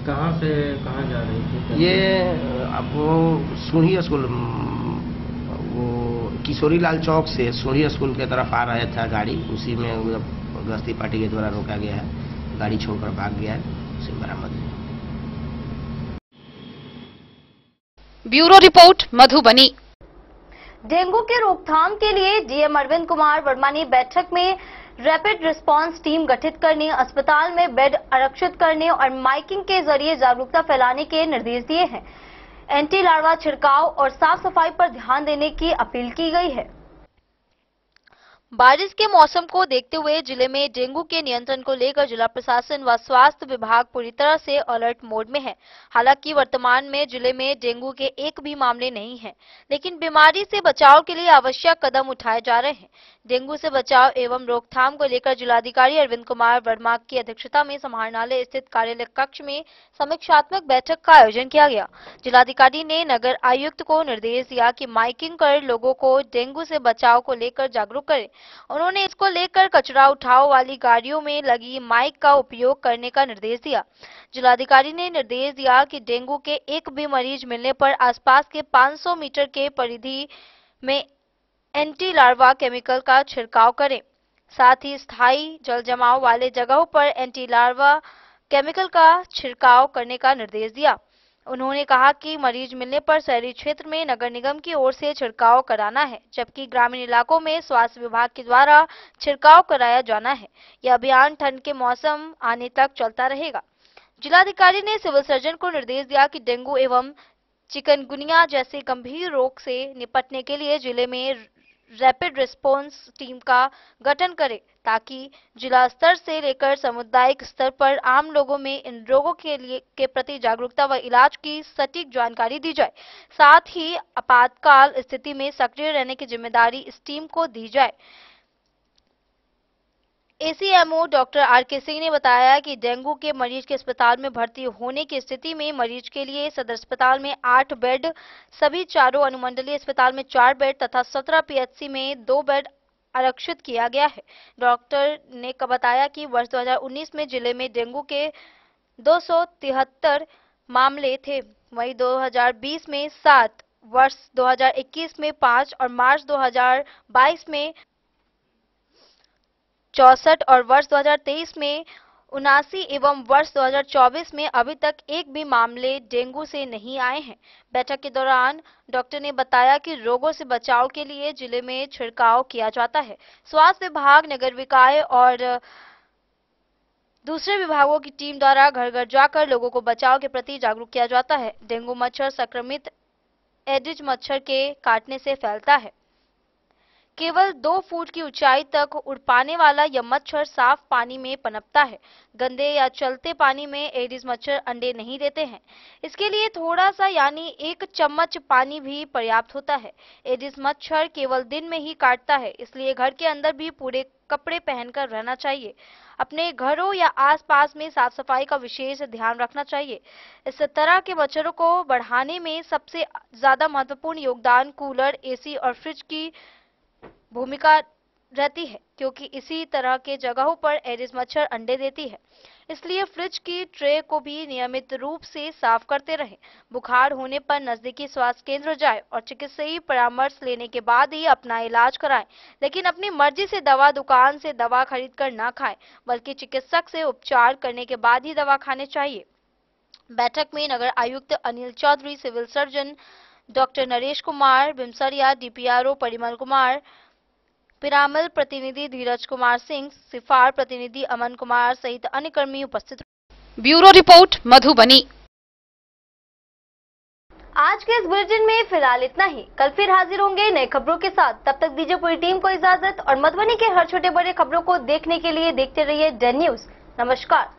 कहाँ से कहाँ जा रही थी? ये अब वो सोढ़ी स्कूल, वो किशोरी लाल चौक से सोढ़ी स्कूल की तरफ आ रहा था गाड़ी। उसी में गश्ती पार्टी के द्वारा रोका गया है। गाड़ी छोड़कर भाग गया है, उसे बरामद हुई। Bureau report Madhubani. डेंगू के रोकथाम के लिए डीएम अरविंद कुमार वर्मा ने बैठक में रैपिड रिस्पांस टीम गठित करने, अस्पताल में बेड आरक्षित करने और माइकिंग के जरिए जागरूकता फैलाने के निर्देश दिए हैं। एंटी लार्वा छिड़काव और साफ सफाई पर ध्यान देने की अपील की गई है। बारिश के मौसम को देखते हुए जिले में डेंगू के नियंत्रण को लेकर जिला प्रशासन व स्वास्थ्य विभाग पूरी तरह से अलर्ट मोड में है। हालांकि वर्तमान में जिले में डेंगू के एक भी मामले नहीं हैं, लेकिन बीमारी से बचाव के लिए आवश्यक कदम उठाए जा रहे हैं। डेंगू से बचाव एवं रोकथाम को लेकर जिलाधिकारी अरविंद कुमार वर्मा की अध्यक्षता में समाहरणालय स्थित कार्यालय कक्ष में समीक्षात्मक बैठक का आयोजन किया गया। जिलाधिकारी ने नगर आयुक्त को निर्देश दिया कि माइकिंग कर लोगों को डेंगू से बचाव को लेकर जागरूक करें। उन्होंने इसको लेकर कचरा उठाव वाली गाड़ियों में लगी माइक का उपयोग करने का निर्देश दिया। जिलाधिकारी ने निर्देश दिया कि डेंगू के एक भी मरीज मिलने पर आसपास के 500 मीटर के परिधि में एंटी लार्वा केमिकल का छिड़काव करें। साथ ही स्थायी जल जमाव वाले जगहों पर एंटी लार्वा केमिकल का छिड़काव करने का निर्देश दिया। उन्होंने कहा कि मरीज मिलने पर शहरी क्षेत्र में नगर निगम की ओर से छिड़काव कराना है, जबकि ग्रामीण इलाकों में स्वास्थ्य विभाग के द्वारा छिड़काव कराया जाना है। यह अभियान ठंड के मौसम आने तक चलता रहेगा। जिलाधिकारी ने सिविल सर्जन को निर्देश दिया कि डेंगू एवं चिकनगुनिया जैसे गंभीर रोग से निपटने के लिए जिले में रैपिड रिस्पांस टीम का गठन करें, ताकि जिला स्तर से लेकर सामुदायिक स्तर पर आम लोगों में इन रोगों के प्रति जागरूकता व इलाज की सटीक जानकारी दी जाए। साथ ही आपातकाल स्थिति में सक्रिय रहने की जिम्मेदारी इस टीम को दी जाए। ACMO doctor R K. सिंह ने बताया कि डेंगू के मरीज के अस्पताल में भर्ती होने की स्थिति में मरीज के लिए सदर अस्पताल में 8 बेड, सभी चारों अनुमंडलीय अस्पताल में 4 बेड तथा 17 पीएचसी में 2 बेड आरक्षित किया गया है। डॉक्टर ने बताया कि वर्ष 2019 में जिले में डेंगू के 273 मामले थे, वहीं 2020 में 7, वर्ष 2021 में 5 और मार्च 2022 में 64 और वर्ष 2023 में 79 एवं वर्ष 2024 में अभी तक एक भी मामले डेंगू से नहीं आए हैं। बैठक के दौरान डॉक्टर ने बताया कि रोगों से बचाव के लिए जिले में छिड़काव किया जाता है। स्वास्थ्य विभाग, नगर निकाय और दूसरे विभागों की टीम द्वारा घर घर जाकर लोगों को बचाव के प्रति जागरूक किया जाता है। डेंगू मच्छर संक्रमित एडिज मच्छर के काटने से फैलता है। केवल 2 फुट की ऊंचाई तक उड़ पाने वाला यह मच्छर साफ पानी में पनपता है। गंदे या चलते पानी में एडिस मच्छर अंडे नहीं देते हैं। इसके लिए थोड़ा सा यानी 1 चम्मच पानी भी पर्याप्त होता है। एडिस मच्छर केवल दिन में ही काटता है, इसलिए घर के अंदर भी पूरे कपड़े पहनकर रहना चाहिए। अपने घरों या आसपास में साफ सफाई का विशेष ध्यान रखना चाहिए। इस तरह के मच्छरों को बढ़ाने में सबसे ज्यादा महत्वपूर्ण योगदान कूलर, एसी और फ्रिज की भूमिका रहती है, क्योंकि इसी तरह के जगहों पर एडिस मच्छर अंडे देती है। इसलिए फ्रिज की ट्रे को भी नियमित रूप से साफ करते रहें। बुखार होने पर नजदीकी स्वास्थ्य केंद्र जाएं और चिकित्सकीय परामर्श लेने के बाद ही अपना इलाज कराएं। लेकिन अपनी मर्जी से दवा दुकान से दवा खरीदकर ना खाएं, बल्कि चिकित्सक से उपचार करने के बाद ही दवा खाने चाहिए। बैठक में नगर आयुक्त Anil Chaudhary, civil surgeon doctor Naresh Kumar Bimsaria, DPRO Parimal Kumar, Piramal प्रतिनिधि धीरज कुमार सिंह, सिफार प्रतिनिधि अमन कुमार सहित अन्य कर्मी उपस्थित रहे। Bureau report, Madhubani. आज के इस बुलेटिन में फिलहाल इतना ही। कल फिर हाजिर होंगे नए खबरों के साथ। तब तक दीजिए पूरी टीम को इजाजत और मधुबनी के हर छोटे बड़े खबरों को देखने के लिए देखते रहिए डेन न्यूज। नमस्कार।